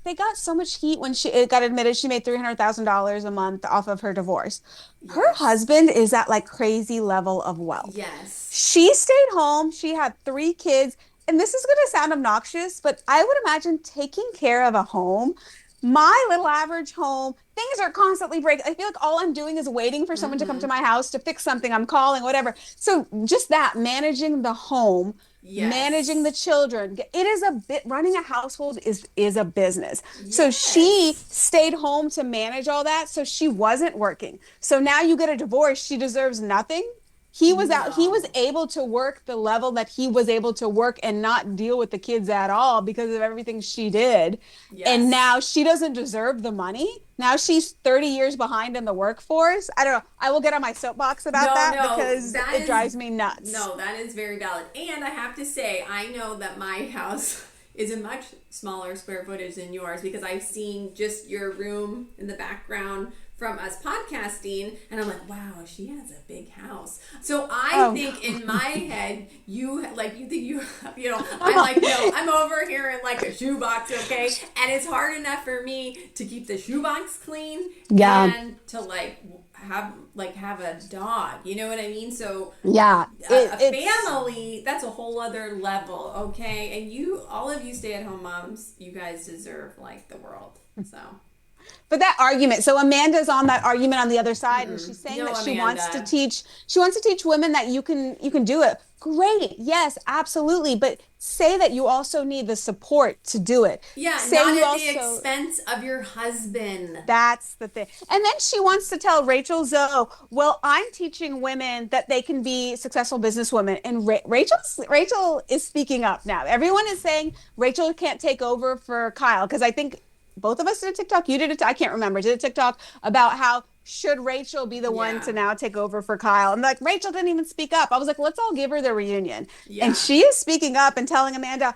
they got so much heat when it got admitted she made $300,000 a month off of her divorce. Her Yes. husband is at like crazy level of wealth. Yes. She stayed home. She had 3 kids. And this is going to sound obnoxious, but I would imagine taking care of a home, my little average home, things are constantly breaking. I feel like all I'm doing is waiting for someone to come to my house to fix something. I'm calling, whatever. So just that, managing the home, Yes. managing the children, it is a bit, running a household is a business. So Yes. she stayed home to manage all that. So she wasn't working. So now you get a divorce. She deserves nothing. He was out, he was No. able to work the level that he was able to work and not deal with the kids at all because of everything she did. And Yes. now she doesn't deserve the money. Now she's 30 years behind in the workforce. I don't know. I will get on my soapbox about No, that no, because that it is- drives me nuts. No, that is very valid. And I have to say, I know that my house is a much smaller square footage than yours because I've seen just your room in the background from us podcasting, and I'm like, wow, she has a big house. So I think in my head, you think I'm like, no, I'm over here in like a shoebox, okay? And it's hard enough for me to keep the shoebox clean and to have a dog. You know what I mean? So Yeah. a family, that's a whole other level, okay? And all of you stay-at-home moms, you guys deserve like the world. So But that argument, so Amanda's on that argument on the other side, and she's saying No, that she Amanda. wants to teach women that you can do it. Great, yes, absolutely. But say that you also need the support to do it. yeah, Say not you at the expense of your husband. That's the thing. And then she wants to tell Rachel Zoe, well, I'm teaching women that they can be successful businesswomen. And Rachel is speaking up now. Everyone is saying Rachel can't take over for Kyle because I think both of us did a TikTok. You did it. I can't remember. Did a TikTok about how should Rachel be the one to Yeah. now take over for Kyle? And like Rachel didn't even speak up. I was like, let's all give her the reunion. And Yeah. she is speaking up and telling Amanda,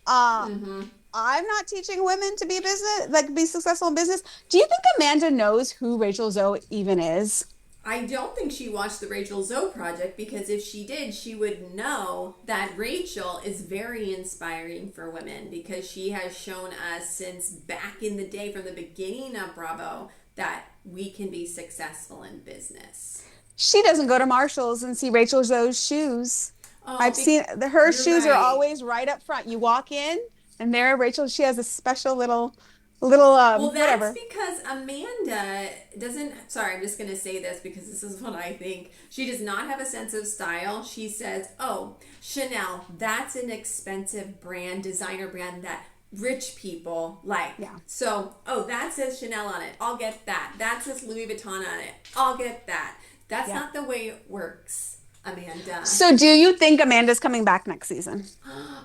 uh, Hmm. I'm not teaching women to be business, like be successful in business. Do you think Amanda knows who Rachel Zoe even is? I don't think she watched the Rachel Zoe project because if she did, she would know that Rachel is very inspiring for women because she has shown us since back in the day from the beginning of Bravo that we can be successful in business. She doesn't go to Marshall's and see Rachel Zoe's shoes. Oh, I've seen her you're shoes are right. always right up front. You walk in and there Rachel, she has a special little Well, that's whatever. because Amanda doesn't. Sorry, I'm just going to say this because this is what I think. She does not have a sense of style. She says, oh, Chanel, that's an expensive brand, designer brand that rich people like. Yeah. So, oh, that says Chanel on it. I'll get that. That says Louis Vuitton on it. I'll get that. That's Yeah. not the way it works, Amanda. So do you think Amanda's coming back next season?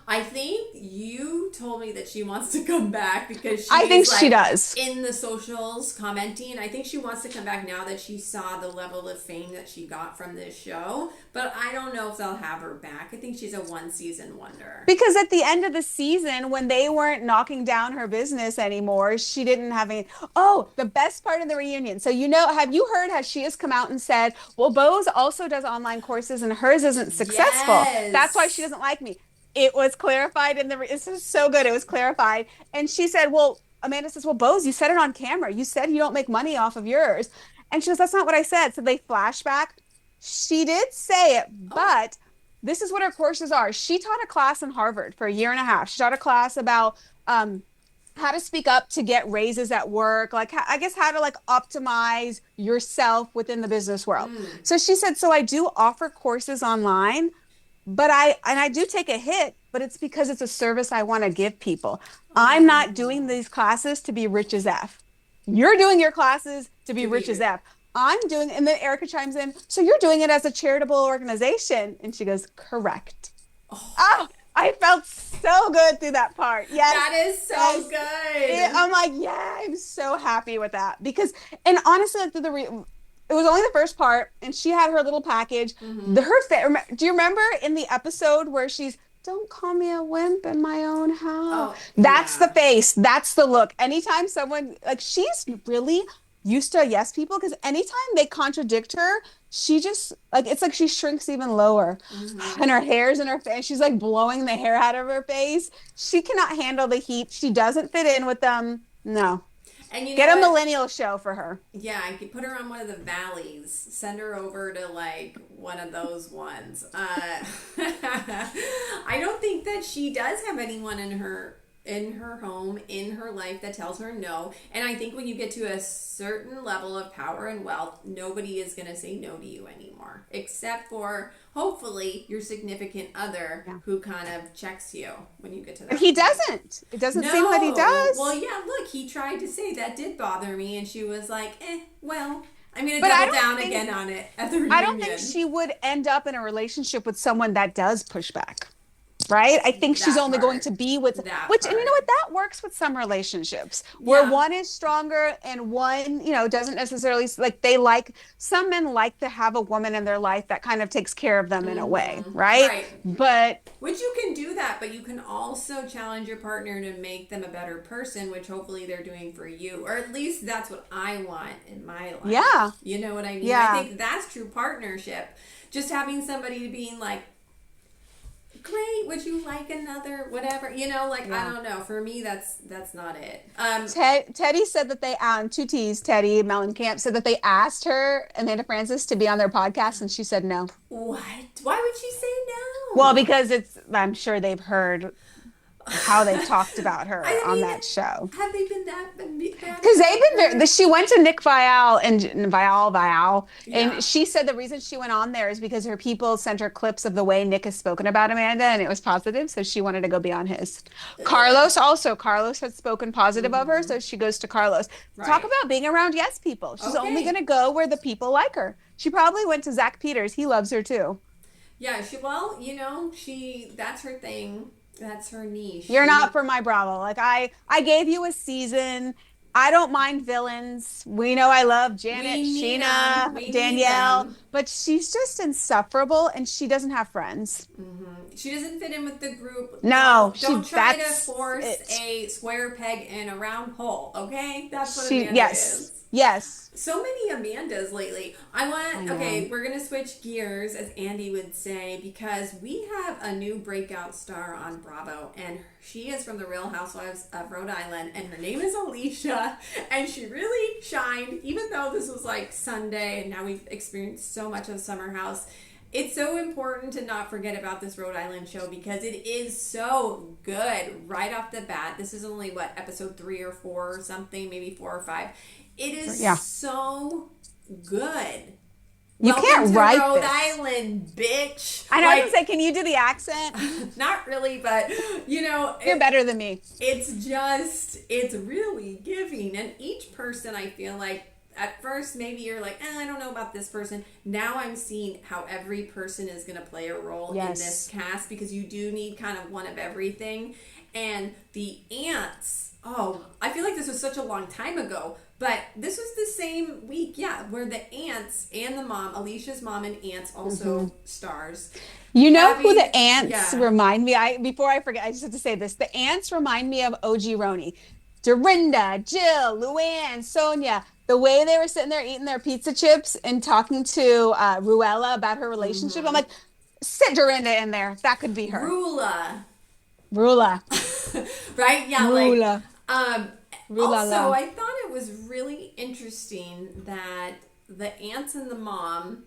I think you told me that she wants to come back because I think she's she like does. in the socials commenting. I think she wants to come back now that she saw the level of fame that she got from this show. But I don't know if they'll have her back. I think she's a one season wonder. Because at the end of the season, when they weren't knocking down her business anymore, she didn't have any. Oh, the best part of the reunion. So, have you heard how she has come out and said, well, Bose also does online courses and hers isn't successful. That's why she Yes. doesn't like me. It was clarified in the, this is so good. It was clarified. And she said, well, Amanda says, well, Bose, you said it on camera. You said you don't make money off of yours. And she goes, that's not what I said. So they flashback. She did say it, Oh. but this is what her courses are. She taught a class in Harvard for a year and a half. She taught a class about how to speak up to get raises at work, like I guess how to like optimize yourself within the business world. Mm. So she said, so I do offer courses online, but I do take a hit, but it's because it's a service I want to give people. I'm not doing Oh. these classes to be rich as F. You're doing your classes to be To rich as be. F. I'm doing, and then Erica chimes in, so you're doing it as a charitable organization. And she goes, correct. Oh. Oh, I felt so good through that part. Yes. That is so Yes. good. I'm like, yeah, I'm so happy with that because, and honestly, like it was only the first part, and she had her little package. Mm-hmm. Do you remember in the episode where she's, "Don't call me a wimp in my own house"? Oh, That's the yeah. face. That's the look. Anytime someone like she's really used to yes people because anytime they contradict her, she just like it's like she shrinks even lower, Mm-hmm. and her hair's in her face. She's like blowing the hair out of her face. She cannot handle the heat. She doesn't fit in with them. No. And you know Get a what? millennial show for her. Yeah, I could put her on one of the valleys. Send her over to like one of those ones. I don't think that she does have anyone in her home, in her life that tells her no. And I think when you get to a certain level of power and wealth, nobody is going to say no to you anymore, except for hopefully your significant other Yeah. who kind of checks you when you get to that But he point. doesn't. It doesn't seem like he does. Well, yeah, look, he tried to say that did bother me, and she was like, well, I'm going to But double down again on it at the reunion. I don't think she would end up in a relationship with someone that does push back. Right? I think she's That only going part. to be with That which and you know part. what that works with some relationships where Yeah. one is stronger and one, doesn't necessarily like they like some men like to have a woman in their life that kind of takes care of them in a way, right? Right. But Which you can do that, but you can also challenge your partner to make them a better person, which hopefully they're doing for you. Or at least that's what I want in my life. yeah. You know what I mean? Yeah. I think that's true partnership. Just having somebody being like, great, would you like another whatever, like I Yeah. don't know, for me that's not it. Teddy said that they two T's, Teddy Mellencamp said that they asked her, Amanda Francis, to be on their podcast and she said no. What, why would she say no? Well, because I'm sure they've heard how they've talked about her I on mean, that show. have they been that bad? Because they've been very, she went to Nick Vial and Vial, Yeah. and she said the reason she went on there is because her people sent her clips of the way Nick has spoken about Amanda, and it was positive, so she wanted to go be on his. Carlos had spoken positive of her, so she goes to Carlos. Talk Right. about being around yes people. She's only Okay. going to go where the people like her. She probably went to Zach Peters. He loves her too. Yeah, she that's her thing. That's her niche. You're not for my Bravo. Like I gave you a season. I don't mind villains. We know I love Janet, We need them. Sheena, We need Danielle, them. but she's just insufferable and she doesn't have friends. She doesn't fit in with the group. No, Don't try to that's force it. a square peg in a round hole. Okay, that's what She, Amanda yes, is. yes. So many Amandas lately. I Okay, know. we're going to switch gears, as Andy would say, because we have a new breakout star on Bravo, and she is from the Real Housewives of Rhode Island, and her name is Alicia, and she really shined, even though this was like Sunday, and now we've experienced so much of Summer House. It's so important to not forget about this Rhode Island show because it is so good right off the bat. This is only, what, episode 3 or 4 or something, maybe 4 or 5. It is Yeah. so good. You Welcome can't to write Rhode this. Island, bitch. I know. I was gonna say, can you do the accent? Not really, but You're better than me. it's really giving. And each person, I feel like, at first, maybe you're like, I don't know about this person. Now I'm seeing how every person is going to play a role in this cast because you do need kind of one of everything. And the aunts, I feel like this was such a long time ago, but this was the same week, where the aunts and the mom, Alicia's mom and aunts also stars. You know Abby, who the ants yeah. remind me? Before I forget, I just have to say this. The ants remind me of OG Roni. Dorinda, Jill, Luann, Sonia, the way they were sitting there eating their pizza chips and talking to Ruella about her relationship. I'm like, sit Dorinda in there. That could be her. Rula. Rula. Right? Yeah, Rula. um also Rulala. I thought it was really interesting that the aunts and the mom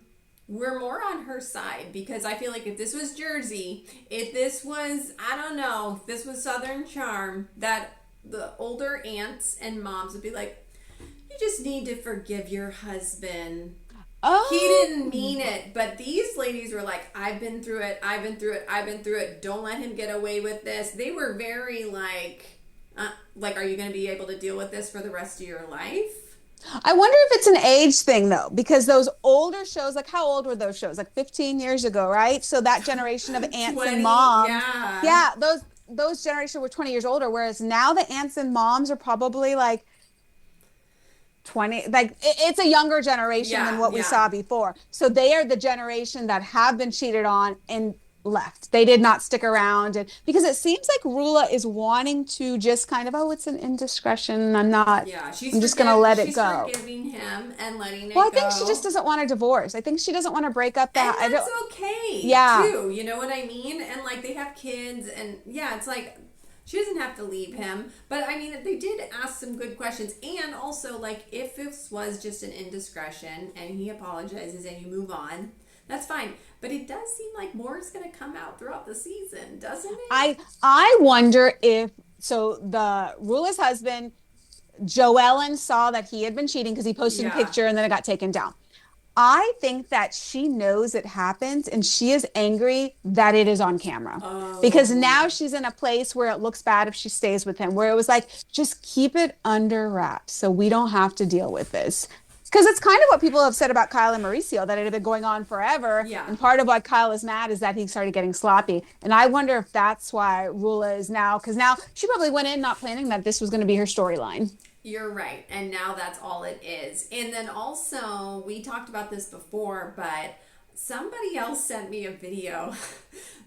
were more on her side because I feel like if this was Jersey, if this was, I don't know, if this was Southern Charm, that the older aunts and moms would be like, you just need to forgive your husband. Oh. He didn't mean it, but these ladies were like, I've been through it, I've been through it, I've been through it. Don't let him get away with this. They were very like, are you going to be able to deal with this for the rest of your life? I wonder if it's an age thing though, because those older shows, like how old were those shows? Like 15 years ago, right? So that generation of aunts 20, and moms, yeah. those generation were 20 years older, whereas now the aunts and moms are probably like 20, like it's a younger generation than what we Yeah. saw before. So they are the generation that have been cheated on and left. They did not stick around, and because it seems like Rula is wanting to just kind of, it's an indiscretion. Yeah, I'm just gonna let it she's go. forgiving him and letting it Well, I go. think she just doesn't want a divorce. I think she doesn't want to break up And that. I that's don't. okay, Yeah. too. You know what I mean? And, like, they have kids, and, yeah, it's like, she doesn't have to leave him. But, I mean, they did ask some good questions. And also, like, if this was just an indiscretion and he apologizes and you move on, that's fine. But it does seem like more is going to come out throughout the season, doesn't it? I wonder if so. The Rula's husband, Joellen, saw that he had been cheating because he posted a Yeah. picture and then it got taken down. I think that she knows it happens and she is angry that it is on camera because now she's in a place where it looks bad if she stays with him, where it was like, just keep it under wraps so we don't have to deal with this. Because it's kind of what people have said about Kyle and Mauricio, that it had been going on forever. Yeah. And part of why Kyle is mad is that he started getting sloppy. And I wonder if that's why Rula is now, because now she probably went in not planning that this was going to be her storyline. You're right. And now that's all it is. And then also, we talked about this before, but somebody else sent me a video.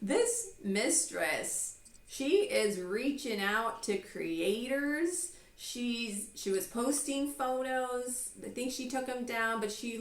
This mistress, she is reaching out to creators. She was posting photos. I think she took them down, but she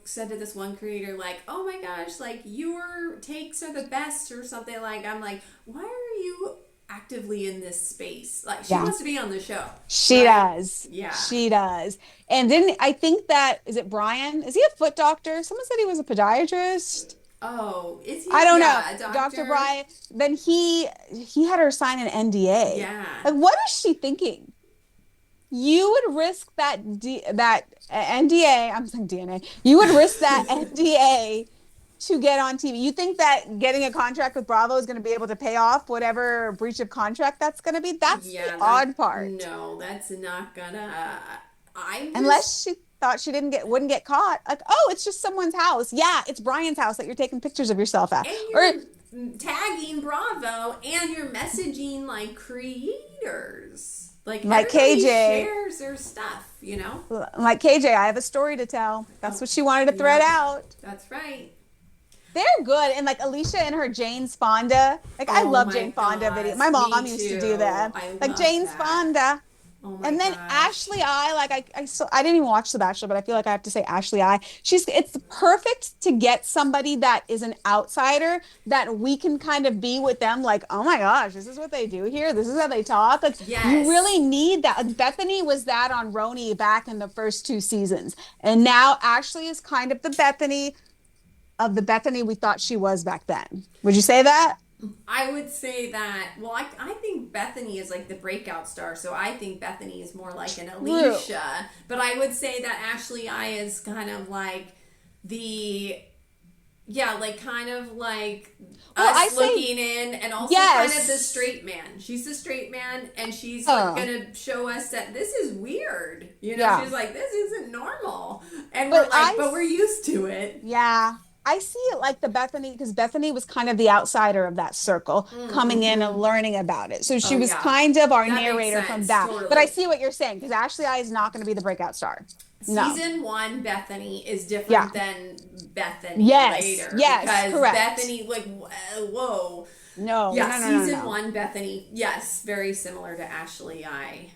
said to this one creator, like, oh my gosh, like, your takes are the best or something. Like, I'm like, why are you actively in this space? Like, she wants to be on the show. She does. Yeah. She does. And then I think is it Brian? Is he a foot doctor? Someone said he was a podiatrist. Oh, is he? I don't know. Doctor? Dr. Brian. Then he had her sign an NDA. Yeah. Like, what is she thinking? You would risk that NDA. I'm saying DNA. You would risk that NDA to get on TV. You think that getting a contract with Bravo is going to be able to pay off whatever breach of contract that's going to be? That's the odd part. No, that's not gonna. Unless she thought she wouldn't get caught. Like, it's just someone's house. Yeah, it's Brian's house that you're taking pictures of yourself at. And you're tagging Bravo and you're messaging like creators. Like Like everybody KJ, shares their stuff, you know? like KJ, I have a story to tell. That's what she wanted to thread Yep. out. That's right. They're good. And like Alicia and her Jane's Fonda. Like I Oh love my Jane Fonda video. gosh, My me mom used to do too. that. I Like love Jane's that. Fonda. Oh my And then gosh. Ashley I like I didn't even watch The Bachelor, but I feel like I have to say Ashley I. It's perfect to get somebody that is an outsider that we can kind of be with them like, "Oh my gosh, this is what they do here. This is how they talk." Like you really Yes. need that. Like, Bethany was that on Roni back in the first two seasons. And now Ashley is kind of the Bethany of the Bethany we thought she was back then. Would you say that? I would say that, well, I think Bethany is like the breakout star, so I think Bethany is more like an True. Alicia. But I would say that Ashley I is kind of like the, yeah, like kind of like Well, I us say looking in, and also kind of the yes. straight man. She's the straight man, and she's like Oh, gonna show us that this is weird. You know, yeah. she's like, this isn't normal. And we're But like, but we're used to it. yeah, I see it like the Bethany because Bethany was kind of the outsider of that circle coming in and Mm-hmm. learning about it. So she Oh, was yeah. kind of our That makes narrator from sense. that. But I Totally. see what you're saying because Ashley I is not going to be the breakout star. No. Season one Bethany is Yeah. different than Bethany Yes. later, Yes. because Correct. Bethany, like, whoa. No, no, Yeah, no, no, no, season no. one Bethany, yes, very similar to Ashley I.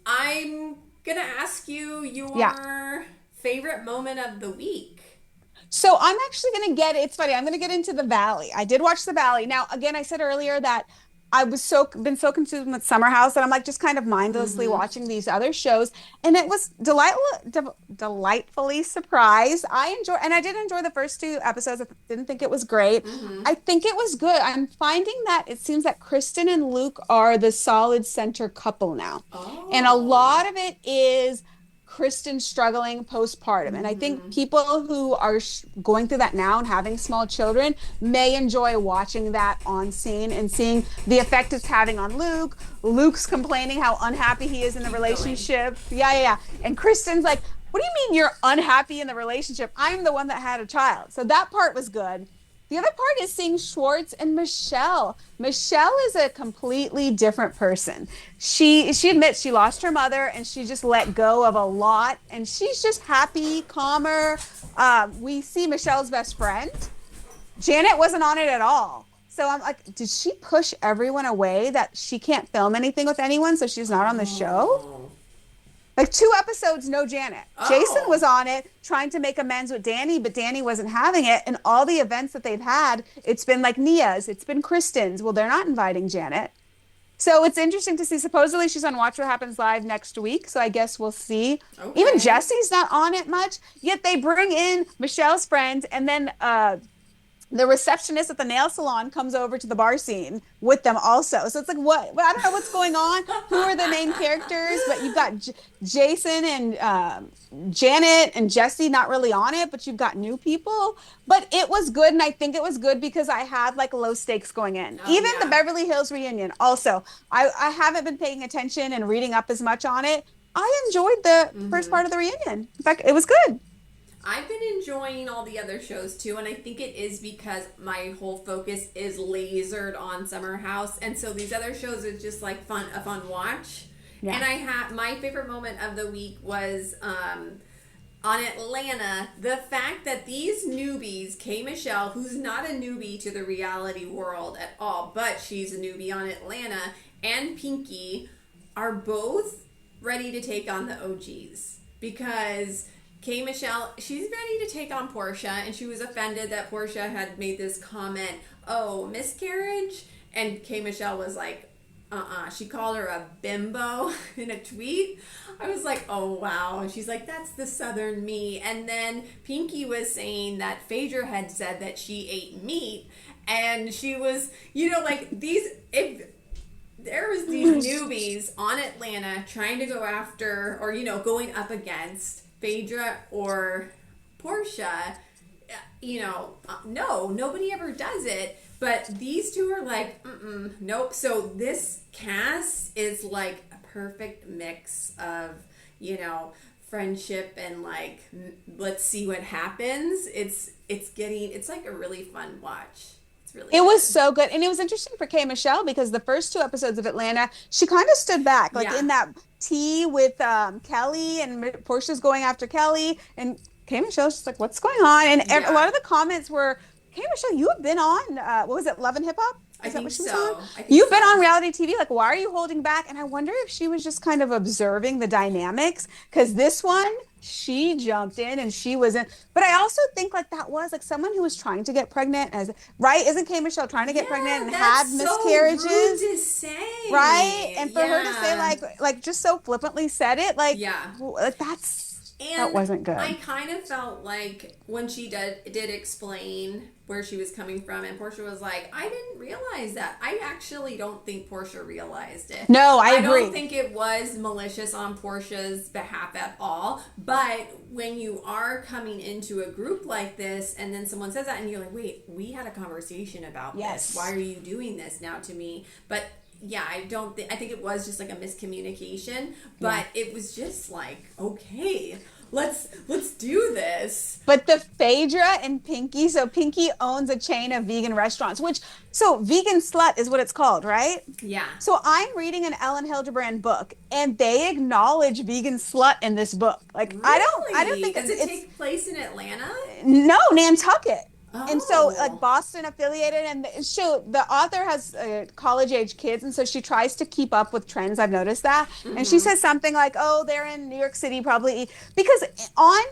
I'm gonna ask you Yeah. your favorite moment of the week. So I'm actually going to get, it's funny, I'm going to get into the Valley. I did watch the Valley. Now, again, I said earlier that I was been so consumed with Summer House that I'm like just kind of mindlessly Mm-hmm. watching these other shows. And it was delightfully surprised. And I did enjoy the first two episodes. I didn't think it was great. Mm-hmm. I think it was good. I'm finding that it seems that Kristen and Luke are the solid center couple now. And a Oh. lot of it is Kristen struggling postpartum. And I think Mm-hmm. people who are going through that now and having small children may enjoy watching that on scene and seeing the effect it's having on Luke. Luke's complaining how unhappy he is in the Keep going. relationship. Yeah, yeah, yeah. And Kristen's like, "What do you mean you're unhappy in the relationship? I'm the one that had a child." So that part was good. The other part is seeing Schwartz and Michelle. Michelle is a completely different person. She admits she lost her mother and she just let go of a lot, and she's just happy, calmer. We see Michelle's best friend. Janet wasn't on it at all. So I'm like, did she push everyone away that she can't film anything with anyone, so she's not on the show? Oh. Like two episodes, no Janet. Jason Oh. was on it trying to make amends with Danny, but Danny wasn't having it. And all the events that they've had, it's been like Nia's, it's been Kristen's. Well, they're not inviting Janet. So it's interesting to see. Supposedly she's on Watch What Happens Live next week. So I guess we'll see. Even Okay. Jesse's not on it much. Yet they bring in Michelle's friend and then the receptionist at the nail salon comes over to the bar scene with them also. So it's like, what? I don't know what's going on. Who are the main characters? But you've got Jason and Janet and Jesse not really on it, but you've got new people. But it was good. And I think it was good because I had like low stakes going in. Oh Even the yeah. Beverly Hills reunion. Also, I haven't been paying attention and reading up as much on it. I enjoyed the first Mm-hmm. part of the reunion. In fact, it was good. I've been enjoying all the other shows too, and I think it is because my whole focus is lasered on Summer House, and so these other shows are just like a fun watch. Yeah. And I had my favorite moment of the week was on Atlanta. The fact that these newbies, Kay Michelle, who's not a newbie to the reality world at all, but she's a newbie on Atlanta, and Pinky are both ready to take on the OGs because Kay Michelle, she's ready to take on Portia, and she was offended that Portia had made this comment, "Oh, miscarriage," and Kay Michelle was like, She called her a bimbo in a tweet. I was like, oh wow. And she's like, that's the Southern me. And then Pinky was saying that Phaedra had said that she ate meat, and she was, like these. If there was these newbies on Atlanta trying to go after, or going up against Phaedra or Portia, no, nobody ever does it. But these two are like, nope. So this cast is like a perfect mix of, friendship and like, let's see what happens. It's like a really fun watch. It's really It was good. so good. And it was interesting for Kay Michelle because the first two episodes of Atlanta, she kind of stood back, like Yeah. in that tea with Kelly, and Portia's going after Kelly. And Kay Michelle's just like, what's going on? And a Yeah. lot of the comments were, Kay Michelle, you have been on, what was it, Love and Hip Hop? I Is that think what she was on? so. I think You've been on so. reality TV. Like, why are you holding back? And I wonder if she was just kind of observing the dynamics because this one, she jumped in and she was in. But I also think like that was like someone who was trying to get pregnant as right. Isn't Kay Michelle trying to get pregnant Yeah, and had that's so rude miscarriages? to Right. say. And for her to say Yeah. like just so flippantly said it, Yeah. like that And wasn't I good. kind of felt like when she did explain where she was coming from, and Portia was like, I didn't realize that. I actually don't think Portia realized it. No, I I don't agree. think it was malicious on Portia's behalf at all. But when you are coming into a group like this, and then someone says that, and you're like, wait, we had a conversation about Yes. this. Why are you doing this now to me? But yeah, I don't think I think it was just like a miscommunication, but it was just like, okay, let's do this. But the Phaedra and Pinky, so Pinky owns a chain of vegan restaurants, so Vegan Slut is what it's called, right? Yeah. So I'm reading an Ellen Hildebrand book, and they acknowledge Vegan Slut in this book. Like I don't Really? think Does it it's take place in Atlanta? no Nantucket. And so, like Oh. Boston affiliated, and so the author has college age kids, and so she tries to keep up with trends. I've noticed that, and she says something like, "Oh, they're in New York City, probably because on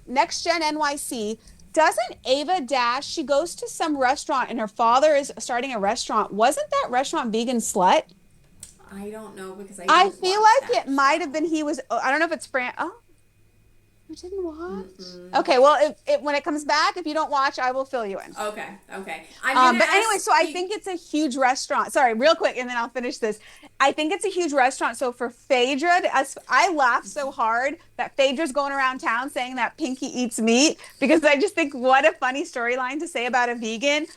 Next Gen NYC." Doesn't Ava Dash? She goes to some restaurant, and her father is starting a restaurant. Wasn't that restaurant Vegan Slut? I don't know because I I don't feel watch like that it might have show. been he was. I don't know if it's Fran. Oh, you didn't watch? Mm-mm. Okay, well, if when it comes back, if you don't watch, I will fill you in. Okay, okay. I'm gonna But anyway, ask so I you. think it's a huge restaurant. Sorry, real quick, and then I'll finish this. I think it's a huge restaurant. So for Phaedra, I laugh so hard that Phaedra's going around town saying that Pinky eats meat because I just think what a funny storyline to say about a vegan.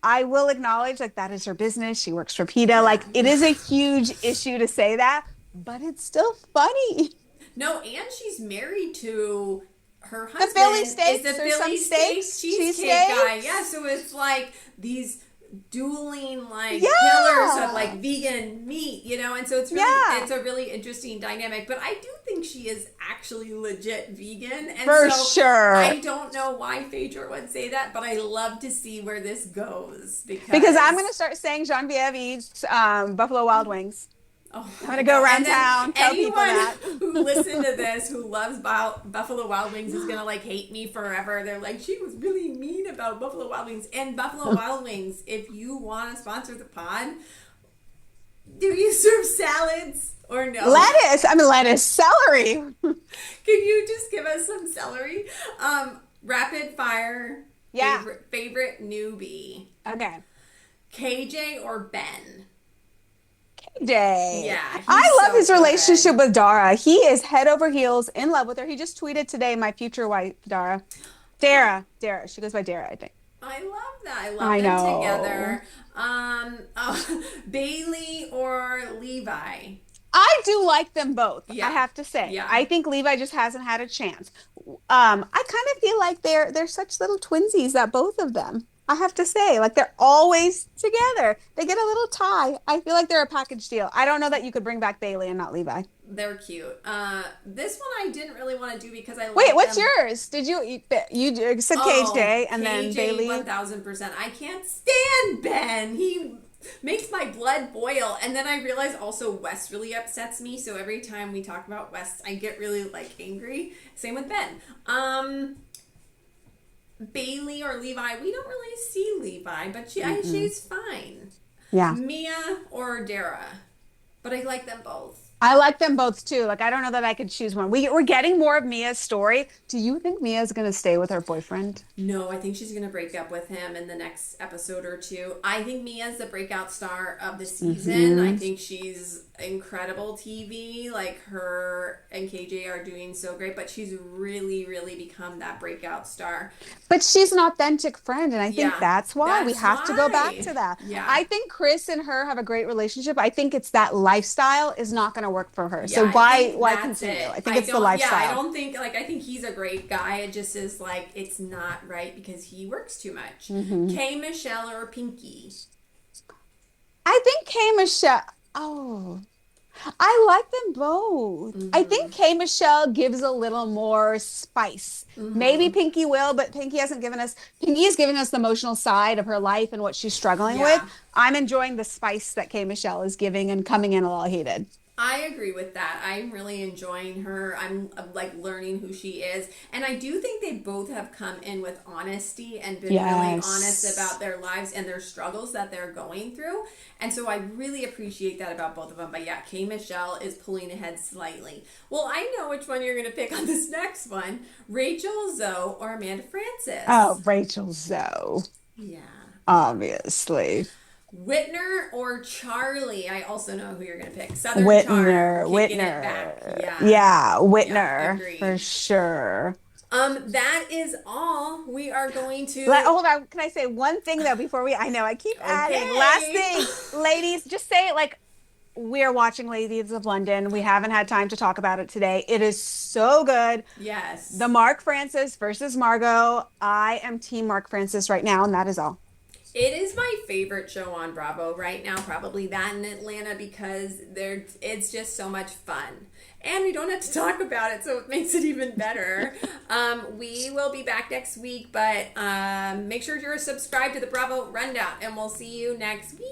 I will acknowledge like that is her business. She works for PETA. Yeah. Like it is a huge issue to say that, but it's still funny. No, and she's married to her The Philly husband steaks is the or some Philly steak steaks, cheesecake guy. cheesesteaks. Yeah, so it's like these dueling like pillars of Yeah. like vegan meat, and so Yeah. it's a really interesting dynamic. But I do think she is actually legit vegan, and For so sure. I don't know why Phaedra would say that, but I love to see where this goes Because I'm going to start saying Genevieve eats Buffalo Wild Wings. Oh, I'm going to go around and then town, tell people anyone that. who listened to this who loves Buffalo Wild Wings is gonna like hate me forever. They're like, she was really mean about Buffalo Wild Wings. And Buffalo Wild Wings, if you want to sponsor the pod, do you serve salads or no? Lettuce, celery. Can you just give us some celery? Rapid fire. Yeah. Favorite newbie. Okay. KJ or Ben? Day. Yeah, I love so his good. relationship with Dara. He is head over heels in love with her. He just tweeted today, my future wife, Dara. Dara. She goes by Dara, I think. I love that. I love I them know. together. Bailey or Levi? I do like them both, Yeah. I have to say. Yeah. I think Levi just hasn't had a chance. I kind of feel like they're such little twinsies, that both of them. I have to say, like they're always together. They get a little tie. I feel like they're a package deal. I don't know that you could bring back Bailey and not Levi. They're cute. This one I didn't really want to do because I Wait, like what's them. yours? Did you said KJ and then KJ Bailey? 1000%. I can't stand Ben. He makes my blood boil. And then I realize also Wes really upsets me. So every time we talk about Wes, I get really like angry. Same with Ben. Bailey or Levi, we don't really see Levi, but she's fine. Yeah. Mia or Dara, but I like them both. I like them both too. Like I don't know that I could choose one. We're getting more of Mia's story. Do you think Mia's going to stay with her boyfriend? No, I think she's going to break up with him in the next episode or two. I think Mia's the breakout star of the season. I think she's incredible TV. Like her and KJ are doing so great, but she's really, really become that breakout star. But she's an authentic friend, and I think Yeah, that's why we that's have to go back why. to that. Yeah. I think Chris and her have a great relationship. I think it's that lifestyle is not going to work for her. Yeah, So I think why that's continue? it. I think it's the lifestyle. Yeah, I don't think I think he's a great guy. It just is like it's not right because he works too much. K Michelle or Pinky? I think K Michelle. Oh, I like them both. I think K Michelle gives a little more spice. Maybe Pinky will, but Pinky hasn't given us. Pinky has given us the emotional side of her life and what she's struggling with. Yeah. I'm enjoying the spice that K Michelle is giving and coming in a little heated. I agree with that. I'm really enjoying her. I'm like learning who she is. And I do think they both have come in with honesty and been really honest about their lives and their struggles that they're going through. And so I really appreciate that about both of them. But yeah, K Michelle is pulling ahead slightly. Well, I know which one you're going to pick on this next one. Rachel Zoe or Amanda Francis? Oh, Rachel Zoe. Yeah. Obviously. Whitner or Charlie? I also know who you're going to pick. Southern Charm, kicking it back. Yeah, Whitner agreed. for sure. That is all. We are going to Hold on. Can I say one thing though before I know I keep adding. Last thing, ladies, just say it like we're watching Ladies of London. We haven't had time to talk about it today. It is so good. Yes. The Mark Francis versus Margot. I am team Mark Francis right now, and that is all. It is my favorite show on Bravo right now, probably that in Atlanta, because it's just so much fun. And we don't have to talk about it, so it makes it even better. We will be back next week, but make sure you're subscribed to the Bravo Rundown, and we'll see you next week.